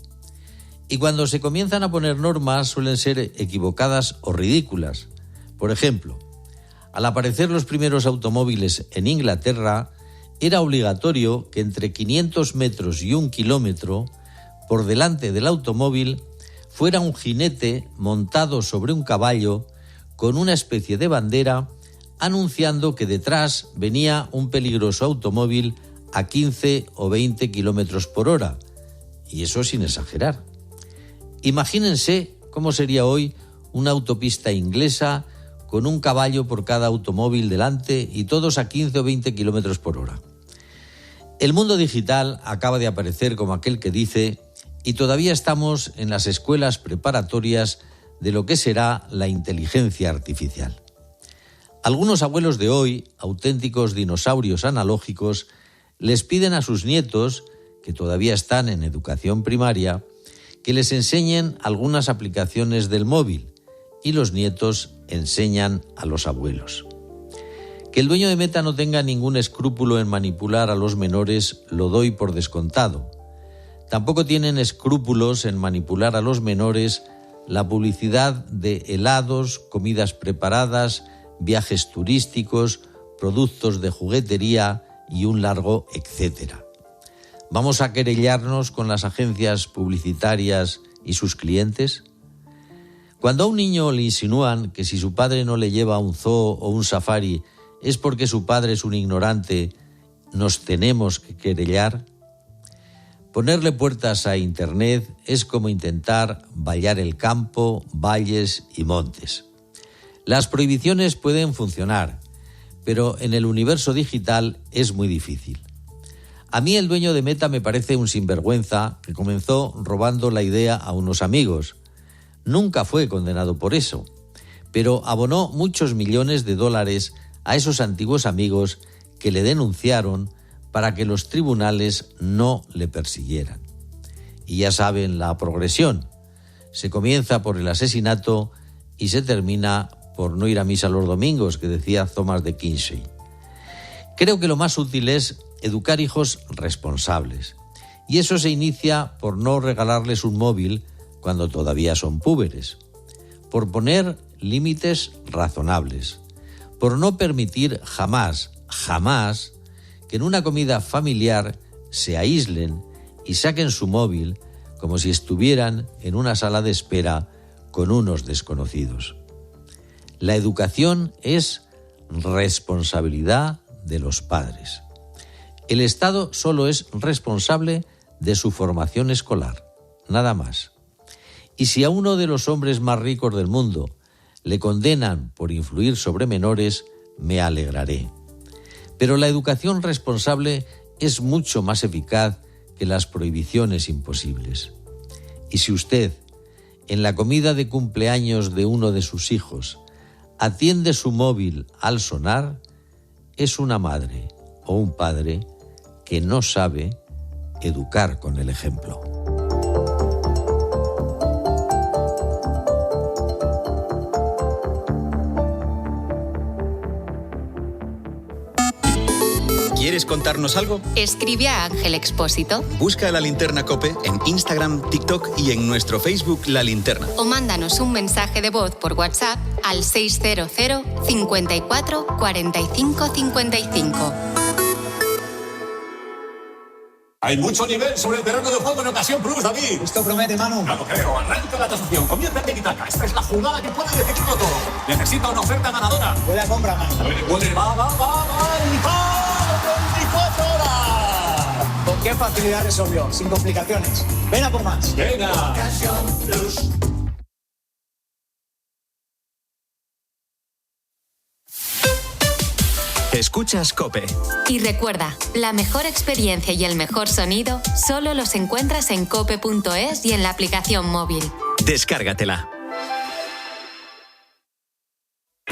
Y cuando se comienzan a poner normas suelen ser equivocadas o ridículas. Por ejemplo, al aparecer los primeros automóviles en Inglaterra, era obligatorio que entre 500 metros y 1 kilómetro, por delante del automóvil, fuera un jinete montado sobre un caballo con una especie de bandera anunciando que detrás venía un peligroso automóvil a 15 o 20 kilómetros por hora. Y eso sin exagerar. Imagínense cómo sería hoy una autopista inglesa con un caballo por cada automóvil delante y todos a 15 o 20 kilómetros por hora. El mundo digital acaba de aparecer como aquel que dice, y todavía estamos en las escuelas preparatorias de lo que será la inteligencia artificial. Algunos abuelos de hoy, auténticos dinosaurios analógicos, les piden a sus nietos que todavía están en educación primaria, que les enseñen algunas aplicaciones del móvil y los nietos enseñan a los abuelos. Que el dueño de Meta no tenga ningún escrúpulo en manipular a los menores lo doy por descontado. Tampoco tienen escrúpulos en manipular a los menores la publicidad de helados, comidas preparadas, viajes turísticos, productos de juguetería y un largo etcétera. ¿Vamos a querellarnos con las agencias publicitarias y sus clientes? Cuando a un niño le insinúan que si su padre no le lleva a un zoo o un safari es porque su padre es un ignorante, ¿nos tenemos que querellar? Ponerle puertas a Internet es como intentar vallar el campo, valles y montes. Las prohibiciones pueden funcionar, pero en el universo digital es muy difícil. A mí el dueño de Meta me parece un sinvergüenza que comenzó robando la idea a unos amigos. Nunca fue condenado por eso, pero abonó muchos millones de dólares a esos antiguos amigos que le denunciaron para que los tribunales no le persiguieran. Y ya saben la progresión. Se comienza por el asesinato y se termina por no ir a misa los domingos, que decía Thomas de Kinsey. Creo que lo más útil es educar hijos responsables. Y eso se inicia por no regalarles un móvil cuando todavía son púberes. Por poner límites razonables. Por no permitir jamás que en una comida familiar se aíslen y saquen su móvil como si estuvieran en una sala de espera con unos desconocidos. La educación es responsabilidad de los padres. El Estado solo es responsable de su formación escolar, nada más. Y si a uno de los hombres más ricos del mundo le condenan por influir sobre menores, me alegraré. Pero la educación responsable es mucho más eficaz que las prohibiciones imposibles. Y si usted, en la comida de cumpleaños de uno de sus hijos, atiende su móvil al sonar, es una madre o un padre que no sabe educar con el ejemplo. ¿Quieres contarnos algo? Escribe a Ángel Expósito. Busca La Linterna COPE en Instagram, TikTok y en nuestro Facebook La Linterna. O mándanos un mensaje de voz por WhatsApp al 600 54 45 55. Hay mucho nivel sobre el terreno de juego en Ocasión Plus, David. Esto promete, Manu. Ya lo creo. Arranca la tasación. Comienza el tiki-taka. Esta es la jugada que puede decidirlo todo. Necesita una oferta ganadora. Buena compra, Manu. Va. 24 horas. ¿Con qué facilidad resolvió? Sin complicaciones. Ven a por más. Venga. Ocasión Plus. Escuchas COPE. Y recuerda, la mejor experiencia y el mejor sonido solo los encuentras en cope.es y en la aplicación móvil. Descárgatela.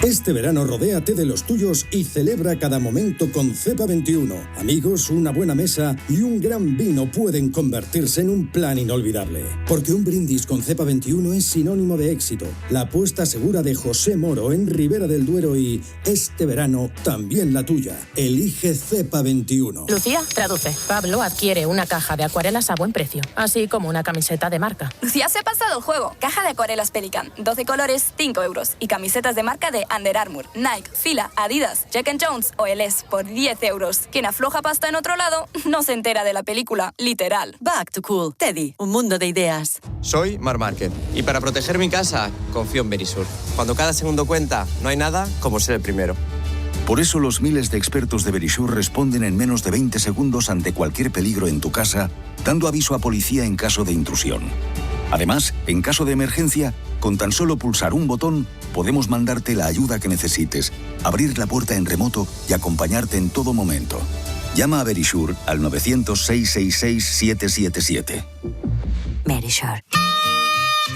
Este verano rodéate de los tuyos y celebra cada momento con Cepa 21. Amigos, una buena mesa y un gran vino pueden convertirse en un plan inolvidable. Porque un brindis con Cepa 21 es sinónimo de éxito. La apuesta segura de José Moro en Ribera del Duero y este verano también la tuya. Elige Cepa 21. Lucía, traduce. Pablo adquiere una caja de acuarelas a buen precio, así como una camiseta de marca. Lucía se ha pasado el juego. Caja de acuarelas Pelican, 12 colores, 5 euros. Y camisetas de marca de Under Armour, Nike, Fila, Adidas, Jack & Jones o LS por 10 euros. Quien afloja pasta en otro lado no se entera de la película, literal. Back to Cool. Teddy, un mundo de ideas. Soy Marc Márquez y para proteger mi casa confío en Verisur. Cuando cada segundo cuenta, no hay nada como ser el primero. Por eso los miles de expertos de Verisur responden en menos de 20 segundos ante cualquier peligro en tu casa, dando aviso a policía en caso de intrusión. Además, en caso de emergencia, con tan solo pulsar un botón, podemos mandarte la ayuda que necesites, abrir la puerta en remoto y acompañarte en todo momento. Llama a Verisur al 900-666-777. Verisur.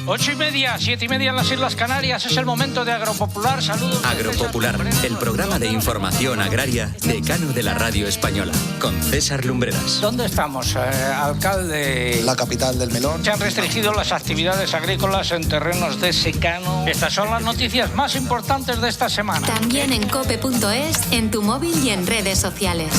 8:30, 7:30 en las Islas Canarias. Es el momento de Agropopular. Saludos. Agropopular, el programa de información agraria decano de la radio española, con César Lumbreras. ¿Dónde estamos, alcalde? La capital del melón. Se han restringido las actividades agrícolas en terrenos de secano. Estas son las noticias más importantes de esta semana. También en cope.es, en tu móvil y en redes sociales.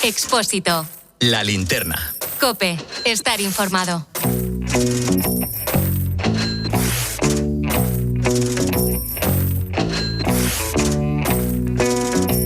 Expósito. La linterna. COPE. Estar informado.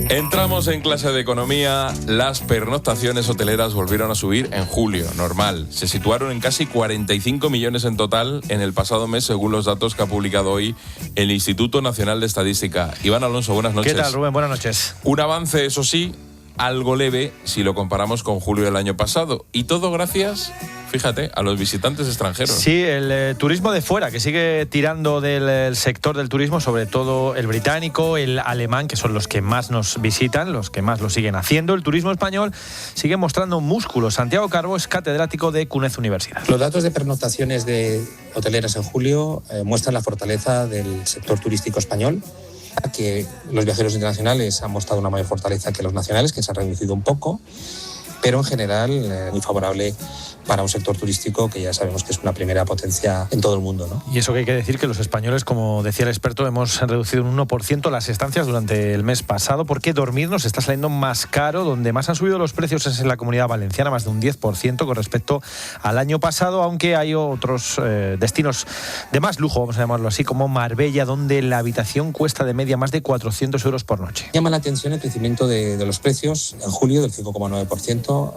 Entramos en clase de economía. Las pernoctaciones hoteleras volvieron a subir en julio, normal. Se situaron en casi 45 millones en total en el pasado mes, según los datos que ha publicado hoy el Instituto Nacional de Estadística. Iván Alonso, buenas noches. ¿Qué tal, Rubén? Buenas noches. Un avance, eso sí, algo leve si lo comparamos con julio del año pasado. Y todo gracias, fíjate, a los visitantes extranjeros. Sí, el turismo de fuera, que sigue tirando del sector del turismo, sobre todo el británico, el alemán, que son los que más nos visitan, los que más lo siguen haciendo. El turismo español sigue mostrando músculo. Santiago Carbo es catedrático de CUNEZ Universidad. Los datos de pernoctaciones de hoteleras en julio muestran la fortaleza del sector turístico español, que los viajeros internacionales han mostrado una mayor fortaleza que los nacionales, que se han reducido un poco, pero en general muy favorable para un sector turístico que ya sabemos que es una primera potencia en todo el mundo, ¿no? Y eso que hay que decir que los españoles, como decía el experto, hemos reducido un 1% las estancias durante el mes pasado, porque dormir nos está saliendo más caro. Donde más han subido los precios es en la Comunidad Valenciana, más de un 10% con respecto al año pasado, aunque hay otros destinos de más lujo, vamos a llamarlo así, como Marbella, donde la habitación cuesta de media más de 400 euros por noche. Llama la atención el crecimiento de los precios en julio del 5,9%,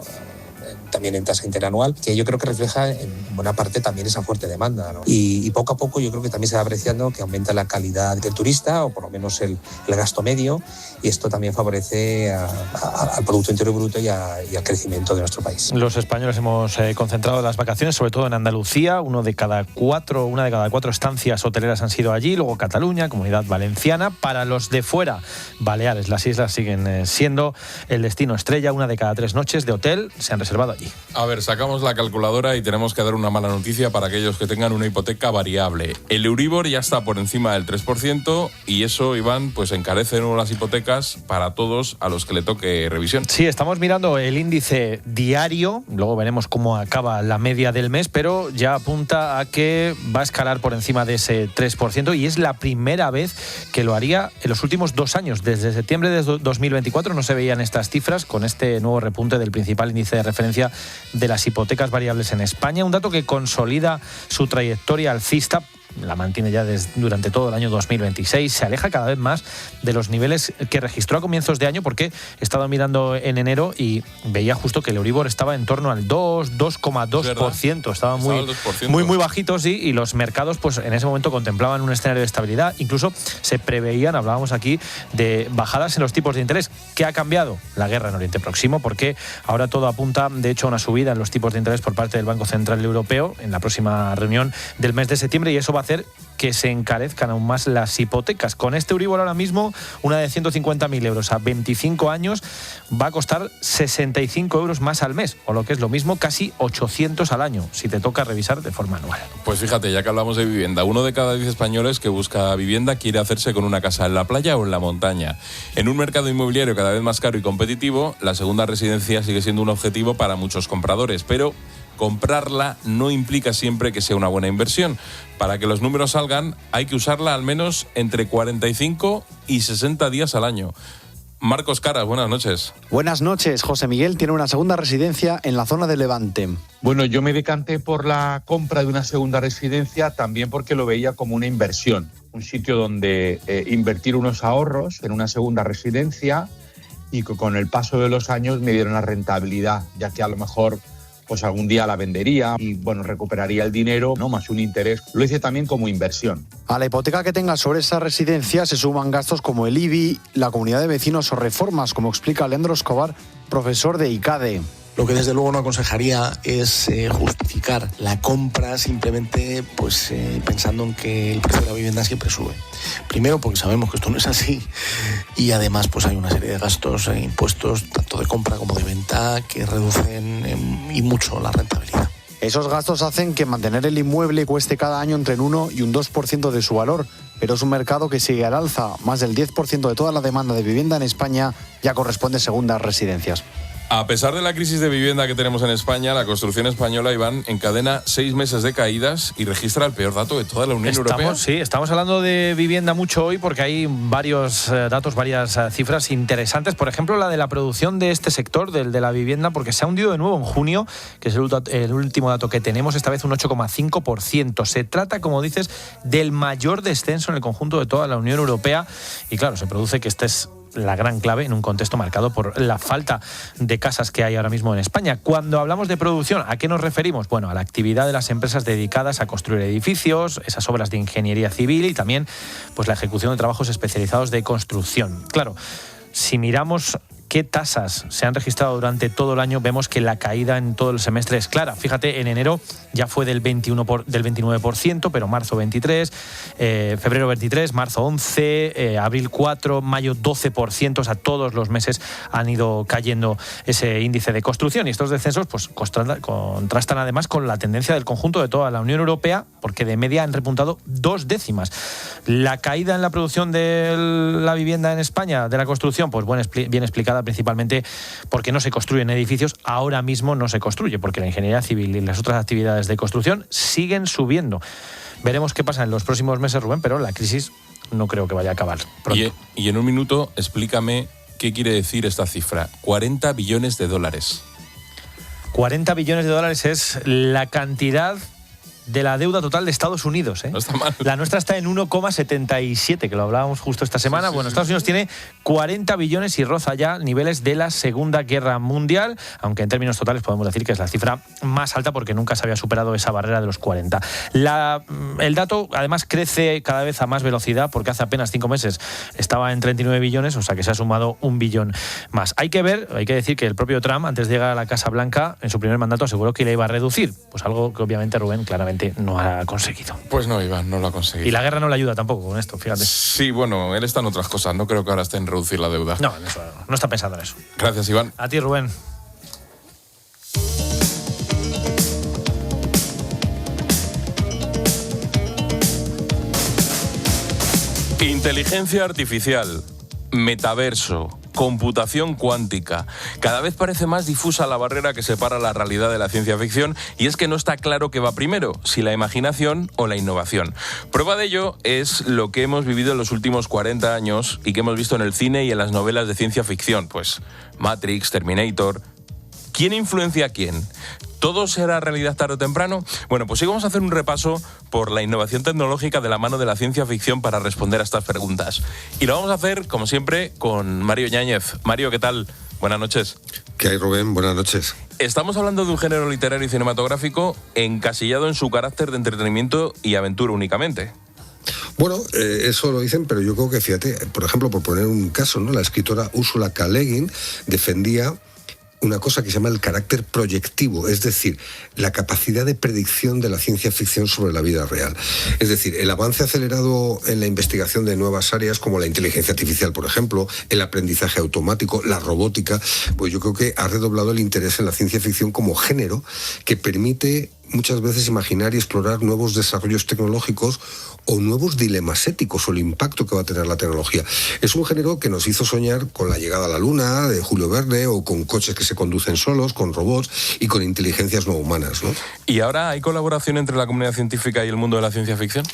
también en tasa interanual, que yo creo que refleja en buena parte también esa fuerte demanda, ¿no? Y poco a poco yo creo que también se va apreciando que aumenta la calidad del turista, o por lo menos el gasto medio, y esto también favorece al Producto Interior Bruto y al crecimiento de nuestro país. Los españoles hemos concentrado las vacaciones, sobre todo en Andalucía. Una de cada cuatro estancias hoteleras han sido allí, luego Cataluña, Comunidad Valenciana. Para los de fuera, Baleares, las islas siguen siendo el destino estrella. 1 de cada 3 noches de hotel se han reservado allí. A ver, sacamos la calculadora y tenemos que dar una mala noticia para aquellos que tengan una hipoteca variable. El Euribor ya está por encima del 3% y eso, Iván, pues encarece de nuevo las hipotecas para todos a los que le toque revisión. Sí, estamos mirando el índice diario, luego veremos cómo acaba la media del mes, pero ya apunta a que va a escalar por encima de ese 3% y es la primera vez que lo haría en los últimos 2 años. Desde septiembre de 2024 no se veían estas cifras con este nuevo repunte del principal índice de referencia de las hipotecas variables en España, un dato que consolida su trayectoria alcista. La mantiene ya durante todo el año 2026, se aleja cada vez más de los niveles que registró a comienzos de año, porque he estado mirando en enero y veía justo que el Euribor estaba en torno al 2,2%, estaba muy bajito, sí, y los mercados pues en ese momento contemplaban un escenario de estabilidad, incluso se preveían, hablábamos aquí, de bajadas en los tipos de interés. ¿Qué ha cambiado? La guerra en Oriente Próximo, porque ahora todo apunta, de hecho, a una subida en los tipos de interés por parte del Banco Central Europeo en la próxima reunión del mes de septiembre, y eso va a hacer que se encarezcan aún más las hipotecas. Con este Euribor ahora mismo, una de 150.000 euros a 25 años va a costar 65 euros más al mes, o lo que es lo mismo, casi 800 al año, si te toca revisar de forma anual. Pues fíjate, ya que hablamos de vivienda, 1 de cada 10 españoles que busca vivienda quiere hacerse con una casa en la playa o en la montaña. En un mercado inmobiliario cada vez más caro y competitivo, la segunda residencia sigue siendo un objetivo para muchos compradores, pero comprarla no implica siempre que sea una buena inversión. Para que los números salgan, hay que usarla al menos entre 45 y 60 días al año. Marcos Caras, buenas noches. Buenas noches. José Miguel tiene una segunda residencia en la zona de Levante. Bueno, yo me decanté por la compra de una segunda residencia también porque lo veía como una inversión. Un sitio donde invertir unos ahorros en una segunda residencia y que con el paso de los años me dieron la rentabilidad, ya que a lo mejor pues algún día la vendería y bueno, recuperaría el dinero, no más un interés. Lo hice también como inversión. A la hipoteca que tengas sobre esa residencia se suman gastos como el IBI, la comunidad de vecinos o reformas, como explica Leandro Escobar, profesor de ICADE. Lo que desde luego no aconsejaría es justificar la compra simplemente pensando en que el precio de la vivienda siempre sube. Primero porque sabemos que esto no es así y además hay una serie de gastos e impuestos tanto de compra como de venta que reducen y mucho la rentabilidad. Esos gastos hacen que mantener el inmueble cueste cada año entre un 1 y un 2% de su valor, pero es un mercado que sigue al alza. Más del 10% de toda la demanda de vivienda en España ya corresponde a segundas residencias. A pesar de la crisis de vivienda que tenemos en España, la construcción española, Iván, encadena 6 meses de caídas y registra el peor dato de toda la Unión Europea. Sí, estamos hablando de vivienda mucho hoy porque hay varios datos, varias cifras interesantes. Por ejemplo, la de la producción de este sector, del de la vivienda, porque se ha hundido de nuevo en junio, que es el último dato que tenemos, esta vez un 8,5%. Se trata, como dices, del mayor descenso en el conjunto de toda la Unión Europea y claro, se produce que este es la gran clave en un contexto marcado por la falta de casas que hay ahora mismo en España. Cuando hablamos de producción, ¿a qué nos referimos? Bueno, a la actividad de las empresas dedicadas a construir edificios, esas obras de ingeniería civil y también la ejecución de trabajos especializados de construcción. Claro, si miramos qué tasas se han registrado durante todo el año, vemos que la caída en todo el semestre es clara. Fíjate, en enero ya fue del 29%, pero marzo 23%, febrero 23%, marzo 11%, abril 4%, mayo 12%, o sea, todos los meses han ido cayendo ese índice de construcción y estos descensos contrastan además con la tendencia del conjunto de toda la Unión Europea, porque de media han repuntado 2 décimas. La caída en la producción de la vivienda en España, de la construcción, bien explicada principalmente porque no se construyen edificios, ahora mismo no se construye, porque la ingeniería civil y las otras actividades de construcción siguen subiendo. Veremos qué pasa en los próximos meses, Rubén, pero la crisis no creo que vaya a acabar pronto. Y en un minuto, explícame qué quiere decir esta cifra. 40 billones de dólares. 40 billones de dólares es la cantidad de la deuda total de Estados Unidos. No está mal. La nuestra está en 1,77, que lo hablábamos justo esta semana. Sí. Estados Unidos tiene 40 billones y roza ya niveles de la Segunda Guerra Mundial, aunque en términos totales podemos decir que es la cifra más alta porque nunca se había superado esa barrera de los 40. El dato además crece cada vez a más velocidad porque hace apenas 5 meses estaba en 39 billones, o sea que se ha sumado 1 billón más. Hay que decir que el propio Trump, antes de llegar a la Casa Blanca, en su primer mandato aseguró que le iba a reducir, algo que obviamente Rubén claramente no ha conseguido. Pues no, Iván, no lo ha conseguido. Y la guerra no le ayuda tampoco con esto, fíjate. Sí, él está en otras cosas. No creo que ahora esté en reducir la deuda. No está pensando en eso. Gracias, Iván. A ti, Rubén. Inteligencia artificial, metaverso, computación cuántica. Cada vez parece más difusa la barrera que separa la realidad de la ciencia ficción y es que no está claro qué va primero, si la imaginación o la innovación. Prueba de ello es lo que hemos vivido en los últimos 40 años y que hemos visto en el cine y en las novelas de ciencia ficción. Matrix, Terminator. ¿Quién influencia a quién? ¿Todo será realidad tarde o temprano? Hoy vamos a hacer un repaso por la innovación tecnológica de la mano de la ciencia ficción para responder a estas preguntas. Y lo vamos a hacer, como siempre, con Mario Yáñez. Mario, ¿qué tal? Buenas noches. ¿Qué hay, Rubén? Buenas noches. Estamos hablando de un género literario y cinematográfico encasillado en su carácter de entretenimiento y aventura únicamente. Eso lo dicen, pero yo creo que, fíjate, por ejemplo, por poner un caso, ¿no? La escritora Ursula K. Le Guin defendía una cosa que se llama el carácter proyectivo, es decir, la capacidad de predicción de la ciencia ficción sobre la vida real. Es decir, el avance acelerado en la investigación de nuevas áreas como la inteligencia artificial, por ejemplo, el aprendizaje automático, la robótica, yo creo que ha redoblado el interés en la ciencia ficción como género que permite muchas veces imaginar y explorar nuevos desarrollos tecnológicos o nuevos dilemas éticos o el impacto que va a tener la tecnología. Es un género que nos hizo soñar con la llegada a la Luna de Julio Verne o con coches que se conducen solos, con robots y con inteligencias no humanas, ¿no? ¿Y ahora hay colaboración entre la comunidad científica y el mundo de la ciencia ficción?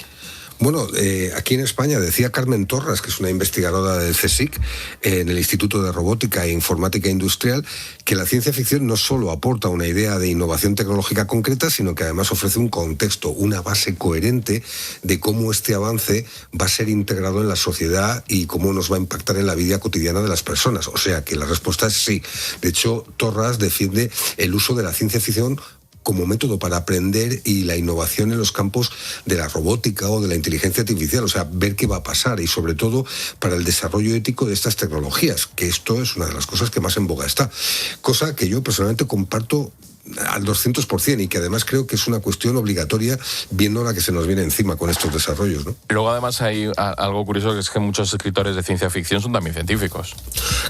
Aquí en España decía Carmen Torras, que es una investigadora del CSIC, en el Instituto de Robótica e Informática Industrial, que la ciencia ficción no solo aporta una idea de innovación tecnológica concreta, sino que además ofrece un contexto, una base coherente de cómo este avance va a ser integrado en la sociedad y cómo nos va a impactar en la vida cotidiana de las personas. O sea que la respuesta es sí. De hecho, Torras defiende el uso de la ciencia ficción como método para aprender y la innovación en los campos de la robótica o de la inteligencia artificial, o sea, ver qué va a pasar y sobre todo para el desarrollo ético de estas tecnologías, que esto es una de las cosas que más en boga está. Cosa que yo personalmente comparto al 200% y que además creo que es una cuestión obligatoria viendo la que se nos viene encima con estos desarrollos, ¿no? Luego además hay algo curioso, que es que muchos escritores de ciencia ficción son también científicos.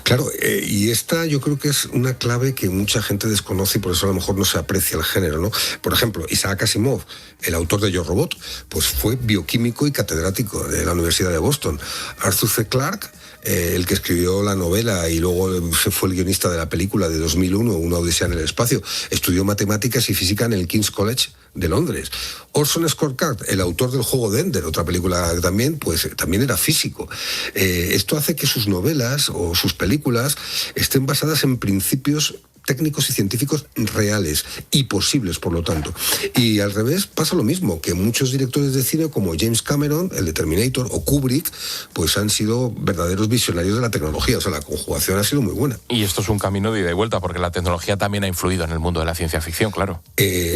Claro, y esta yo creo que es una clave que mucha gente desconoce y por eso a lo mejor no se aprecia el género, ¿no? Por ejemplo, Isaac Asimov, el autor de Yo Robot, pues fue bioquímico y catedrático de la Universidad de Boston. Arthur C. Clarke, el que escribió la novela y luego se fue el guionista de la película de 2001, Una odisea en el espacio, estudió matemáticas y física en el King's College de Londres. Orson Scott Card, el autor del juego de Ender, otra película también, pues también era físico. Esto hace que sus novelas o sus películas estén basadas en principios técnicos y científicos reales y posibles, por lo tanto. Y al revés pasa lo mismo, que muchos directores de cine como James Cameron, el de Terminator, o Kubrick, pues han sido verdaderos visionarios de la tecnología, o sea, la conjugación ha sido muy buena. Y esto es un camino de ida y vuelta, porque la tecnología también ha influido en el mundo de la ciencia ficción, claro.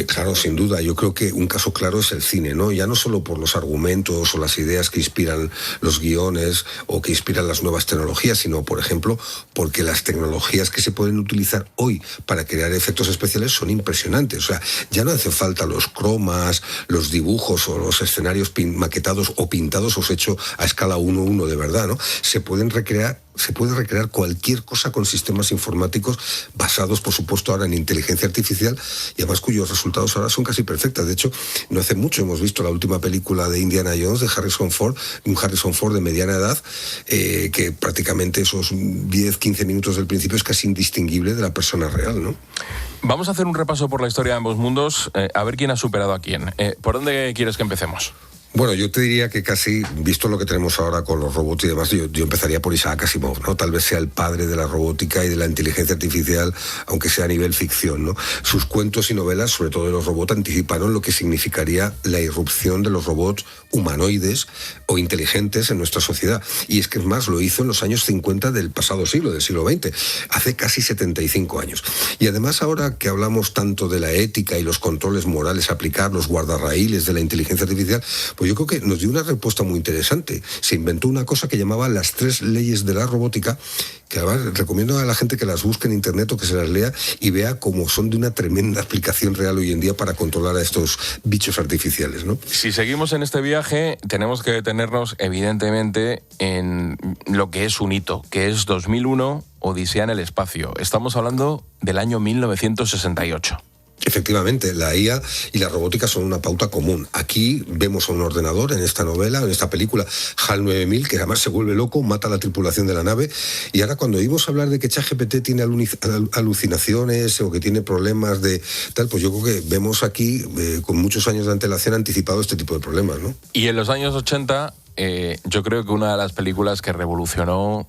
Claro, sin duda. Yo creo que un caso claro es el cine, ¿no? Ya no solo por los argumentos o las ideas que inspiran los guiones o que inspiran las nuevas tecnologías, sino, por ejemplo, porque las tecnologías que se pueden utilizar hoy para crear efectos especiales son impresionantes. O sea, ya no hace falta los cromas, los dibujos o los escenarios maquetados o pintados o hechos a escala 1:1 de verdad, ¿no? Se puede recrear cualquier cosa con sistemas informáticos basados, por supuesto, ahora en inteligencia artificial y además cuyos resultados ahora son casi perfectos. De hecho, no hace mucho hemos visto la última película de Indiana Jones de Harrison Ford, un Harrison Ford de mediana edad, que prácticamente esos 10-15 minutos del principio es casi indistinguible de la persona real, ¿no? Vamos a hacer un repaso por la historia de ambos mundos, a ver quién ha superado a quién. ¿Por dónde quieres que empecemos? Bueno, yo te diría que casi, visto lo que tenemos ahora con los robots y demás, yo empezaría por Isaac Asimov, ¿no? Tal vez sea el padre de la robótica y de la inteligencia artificial, aunque sea a nivel ficción, ¿no? Sus cuentos y novelas, sobre todo de los robots, anticiparon lo que significaría la irrupción de los robots humanoides o inteligentes en nuestra sociedad. Y es que, es más, lo hizo en los años 50 del pasado siglo, del siglo XX, hace casi 75 años. Y además, ahora que hablamos tanto de la ética y los controles morales a aplicar, los guardarraíles de la inteligencia artificial, pues yo creo que nos dio una respuesta muy interesante. Se inventó una cosa que llamaba las 3 leyes de la robótica, que además recomiendo a la gente que las busque en internet o que se las lea y vea cómo son de una tremenda aplicación real hoy en día para controlar a estos bichos artificiales, ¿no? Si seguimos en este viaje, tenemos que detenernos evidentemente en lo que es un hito, que es 2001, Odisea en el espacio. Estamos hablando del año 1968. Efectivamente, la IA y la robótica son una pauta común. Aquí vemos a un ordenador en esta novela, en esta película, HAL 9000, que además se vuelve loco, mata a la tripulación de la nave. Y ahora cuando oímos hablar de que ChatGPT tiene alucinaciones o que tiene problemas de tal, pues yo creo que vemos aquí, con muchos años de antelación, anticipado este tipo de problemas, ¿no? Y en los años 80... yo creo que una de las películas que revolucionó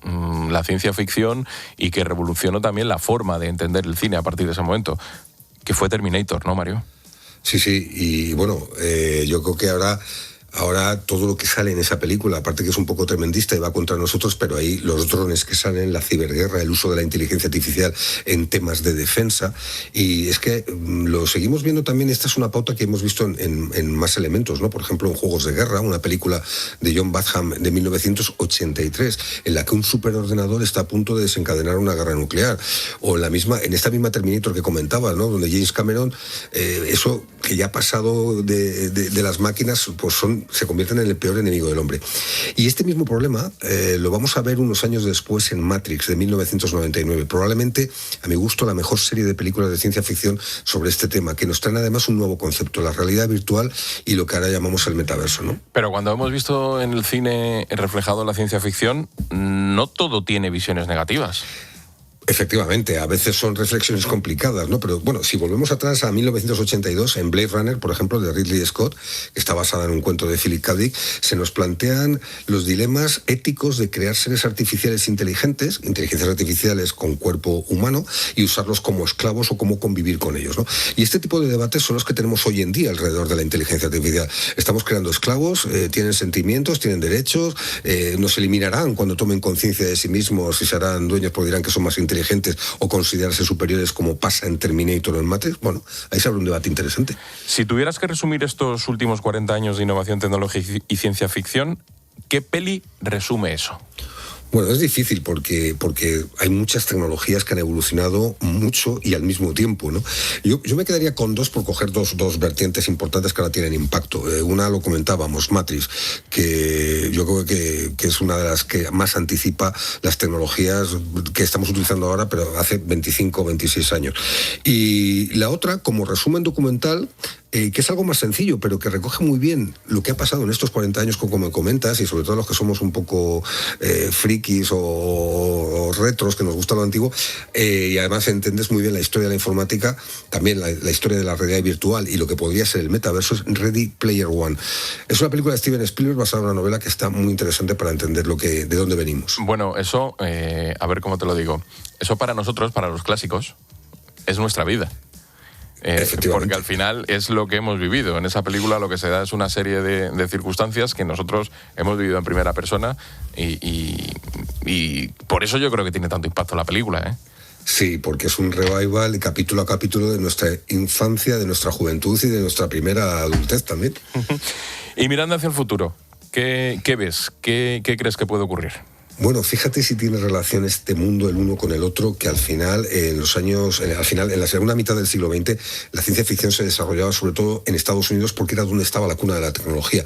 la ciencia ficción y que revolucionó también la forma de entender el cine a partir de ese momento, que fue Terminator, ¿no, Mario? Sí, y bueno, yo creo que ahora todo lo que sale en esa película, aparte que es un poco tremendista y va contra nosotros, pero ahí los drones que salen, la ciberguerra, el uso de la inteligencia artificial en temas de defensa, y es que lo seguimos viendo también. Esta es una pauta que hemos visto en más elementos, ¿no? Por ejemplo, en Juegos de Guerra, una película de John Badham de 1983, en la que un superordenador está a punto de desencadenar una guerra nuclear, o en esta misma Terminator que comentaba, ¿no? Donde James Cameron, eso que ya ha pasado de las máquinas, pues se convierten en el peor enemigo del hombre. Y este mismo problema lo vamos a ver unos años después en Matrix, de 1999. Probablemente, a mi gusto, la mejor serie de películas de ciencia ficción sobre este tema, que nos traen además un nuevo concepto, la realidad virtual y lo que ahora llamamos el metaverso, ¿no? Pero cuando hemos visto en el cine reflejado la ciencia ficción, no todo tiene visiones negativas. Efectivamente, a veces son reflexiones complicadas, ¿no? Pero bueno, si volvemos atrás a 1982, en Blade Runner, por ejemplo, de Ridley Scott, que está basada en un cuento de Philip K. Dick, se nos plantean los dilemas éticos de crear seres artificiales inteligentes, inteligencias artificiales con cuerpo humano, y usarlos como esclavos o cómo convivir con ellos, ¿no? Y este tipo de debates son los que tenemos hoy en día alrededor de la inteligencia artificial. Estamos creando esclavos, tienen sentimientos, tienen derechos, nos eliminarán cuando tomen conciencia de sí mismos y se harán dueños porque dirán que son más inteligentes inteligentes o considerarse superiores como pasa en Terminator o en Matrix? Bueno, ahí se abre un debate interesante. Si tuvieras que resumir estos últimos 40 años de innovación, tecnología y ciencia ficción, ¿qué peli resume eso? Bueno, es difícil porque hay muchas tecnologías que han evolucionado mucho y al mismo tiempo, ¿no? Yo me quedaría con dos, por coger dos vertientes importantes que ahora tienen impacto. Una lo comentábamos, Matrix, que yo creo que es una de las que más anticipa las tecnologías que estamos utilizando ahora, pero hace 25 o 26 años. Y la otra, como resumen documental, que es algo más sencillo, pero que recoge muy bien lo que ha pasado en estos 40 años, como me comentas, y sobre todo los que somos un poco frikis o retros, que nos gusta lo antiguo, y además entiendes muy bien la historia de la informática, también la historia de la realidad virtual y lo que podría ser el metaverso, es Ready Player One. Es una película de Steven Spielberg basada en una novela que está muy interesante para entender de dónde venimos. Bueno, eso, a ver cómo te lo digo, eso para nosotros, para los clásicos, es nuestra vida. Porque al final es lo que hemos vivido. En esa película lo que se da es una serie de circunstancias que nosotros hemos vivido en primera persona y por eso yo creo que tiene tanto impacto la película, ¿eh? Sí, porque es un revival capítulo a capítulo de nuestra infancia, de nuestra juventud y de nuestra primera adultez también. Y mirando hacia el futuro, ¿qué ves? ¿Qué crees que puede ocurrir? Bueno, fíjate si tiene relación este mundo el uno con el otro, que al final, en la segunda mitad del siglo XX, la ciencia ficción se desarrollaba sobre todo en Estados Unidos porque era donde estaba la cuna de la tecnología.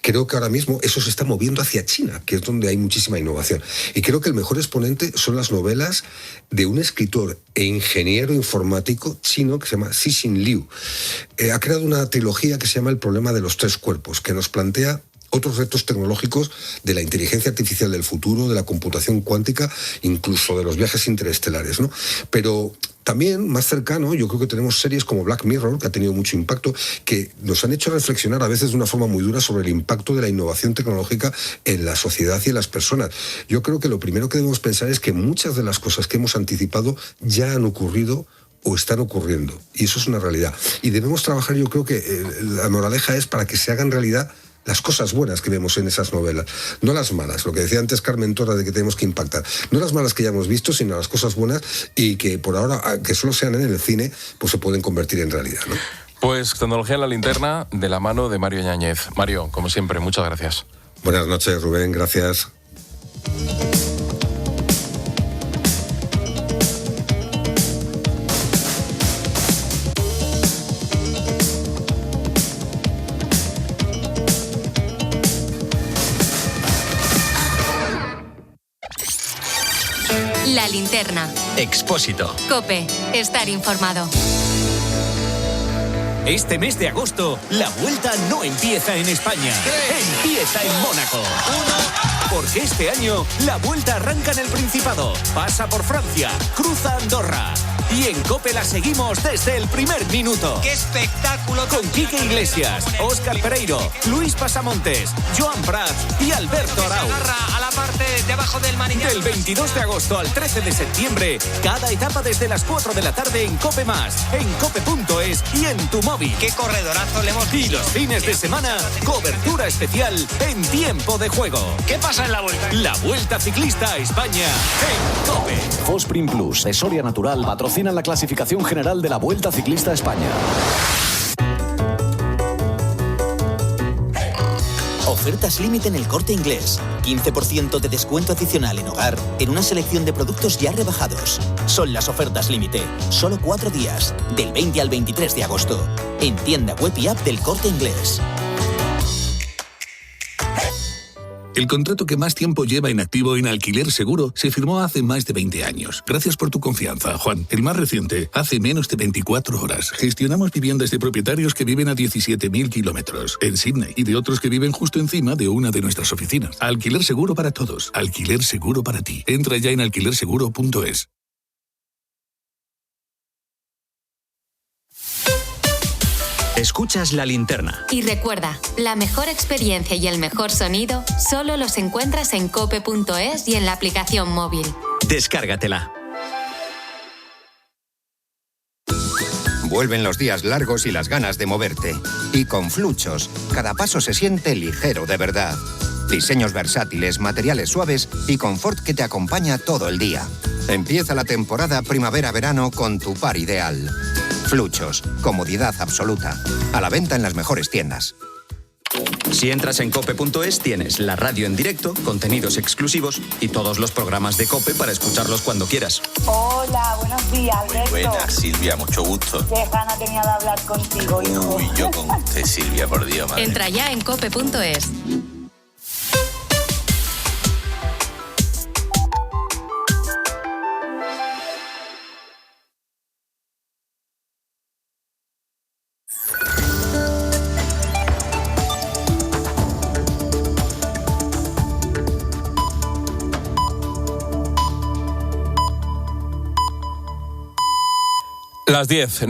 Creo que ahora mismo eso se está moviendo hacia China, que es donde hay muchísima innovación. Y creo que el mejor exponente son las novelas de un escritor e ingeniero informático chino que se llama Cixin Liu. Ha creado una trilogía que se llama El problema de los tres cuerpos, que nos plantea otros retos tecnológicos de la inteligencia artificial del futuro, de la computación cuántica, incluso de los viajes interestelares, ¿no? Pero también, más cercano, yo creo que tenemos series como Black Mirror, que ha tenido mucho impacto, que nos han hecho reflexionar a veces de una forma muy dura sobre el impacto de la innovación tecnológica en la sociedad y en las personas. Yo creo que lo primero que debemos pensar es que muchas de las cosas que hemos anticipado ya han ocurrido o están ocurriendo, y eso es una realidad. Y debemos trabajar, yo creo que la moraleja es para que se hagan realidad las cosas buenas que vemos en esas novelas, no las malas, lo que decía antes Carmen Torra de que tenemos que impactar, no las malas que ya hemos visto, sino las cosas buenas y que por ahora, que solo sean en el cine, pues se pueden convertir en realidad, ¿no? Pues Tecnología en la Linterna, de la mano de Mario Yáñez. Mario, como siempre, muchas gracias. Buenas noches, Rubén, gracias. La Linterna. Expósito. COPE. Estar informado. Este mes de agosto, la vuelta no empieza en España. Empieza en Mónaco. Porque este año, la vuelta arranca en el Principado, pasa por Francia, cruza Andorra. Y en COPE la seguimos desde el primer minuto. ¡Qué espectáculo! Con Quique Iglesias, Óscar Pereiro, Luis Pasamontes, Joan Prats y Alberto Arau. A la parte de abajo del manillar. Del 22 de agosto al 13 de septiembre, cada etapa desde las 4 de la tarde en COPE+, en cope.es y en tu móvil. ¡Qué corredorazo le hemos Y los fines de semana, cobertura especial en tiempo de juego. ¿Qué pasa en la vuelta? La Vuelta Ciclista a España en COPE. Fosprin Plus, de Soria Natural, patrocinan la clasificación general de la Vuelta Ciclista a España. Ofertas límite en El Corte Inglés. 15% de descuento adicional en hogar en una selección de productos ya rebajados. Son las ofertas límite. Solo 4 días, del 20 al 23 de agosto. En tienda web y app del Corte Inglés. El contrato que más tiempo lleva inactivo en Alquiler Seguro se firmó hace más de 20 años. Gracias por tu confianza, Juan. El más reciente, hace menos de 24 horas. Gestionamos viviendas de propietarios que viven a 17.000 kilómetros en Sydney y de otros que viven justo encima de una de nuestras oficinas. Alquiler Seguro para todos. Alquiler Seguro para ti. Entra ya en alquilerseguro.es. Escuchas La Linterna. Y recuerda, la mejor experiencia y el mejor sonido solo los encuentras en cope.es y en la aplicación móvil. Descárgatela. Vuelven los días largos y las ganas de moverte. Y con Fluchos, cada paso se siente ligero de verdad. Diseños versátiles, materiales suaves y confort que te acompaña todo el día. Empieza la temporada primavera-verano con tu par ideal. Fluchos, comodidad absoluta. A la venta en las mejores tiendas. Si entras en cope.es tienes la radio en directo, contenidos exclusivos y todos los programas de COPE para escucharlos cuando quieras. Hola, buenos días, Alberto. Muy buenas, Silvia, mucho gusto. Qué gana tenía de hablar contigo, hijo. Uy, yo con usted, Silvia, por Dios, madre. Entra ya en cope.es. Las 10.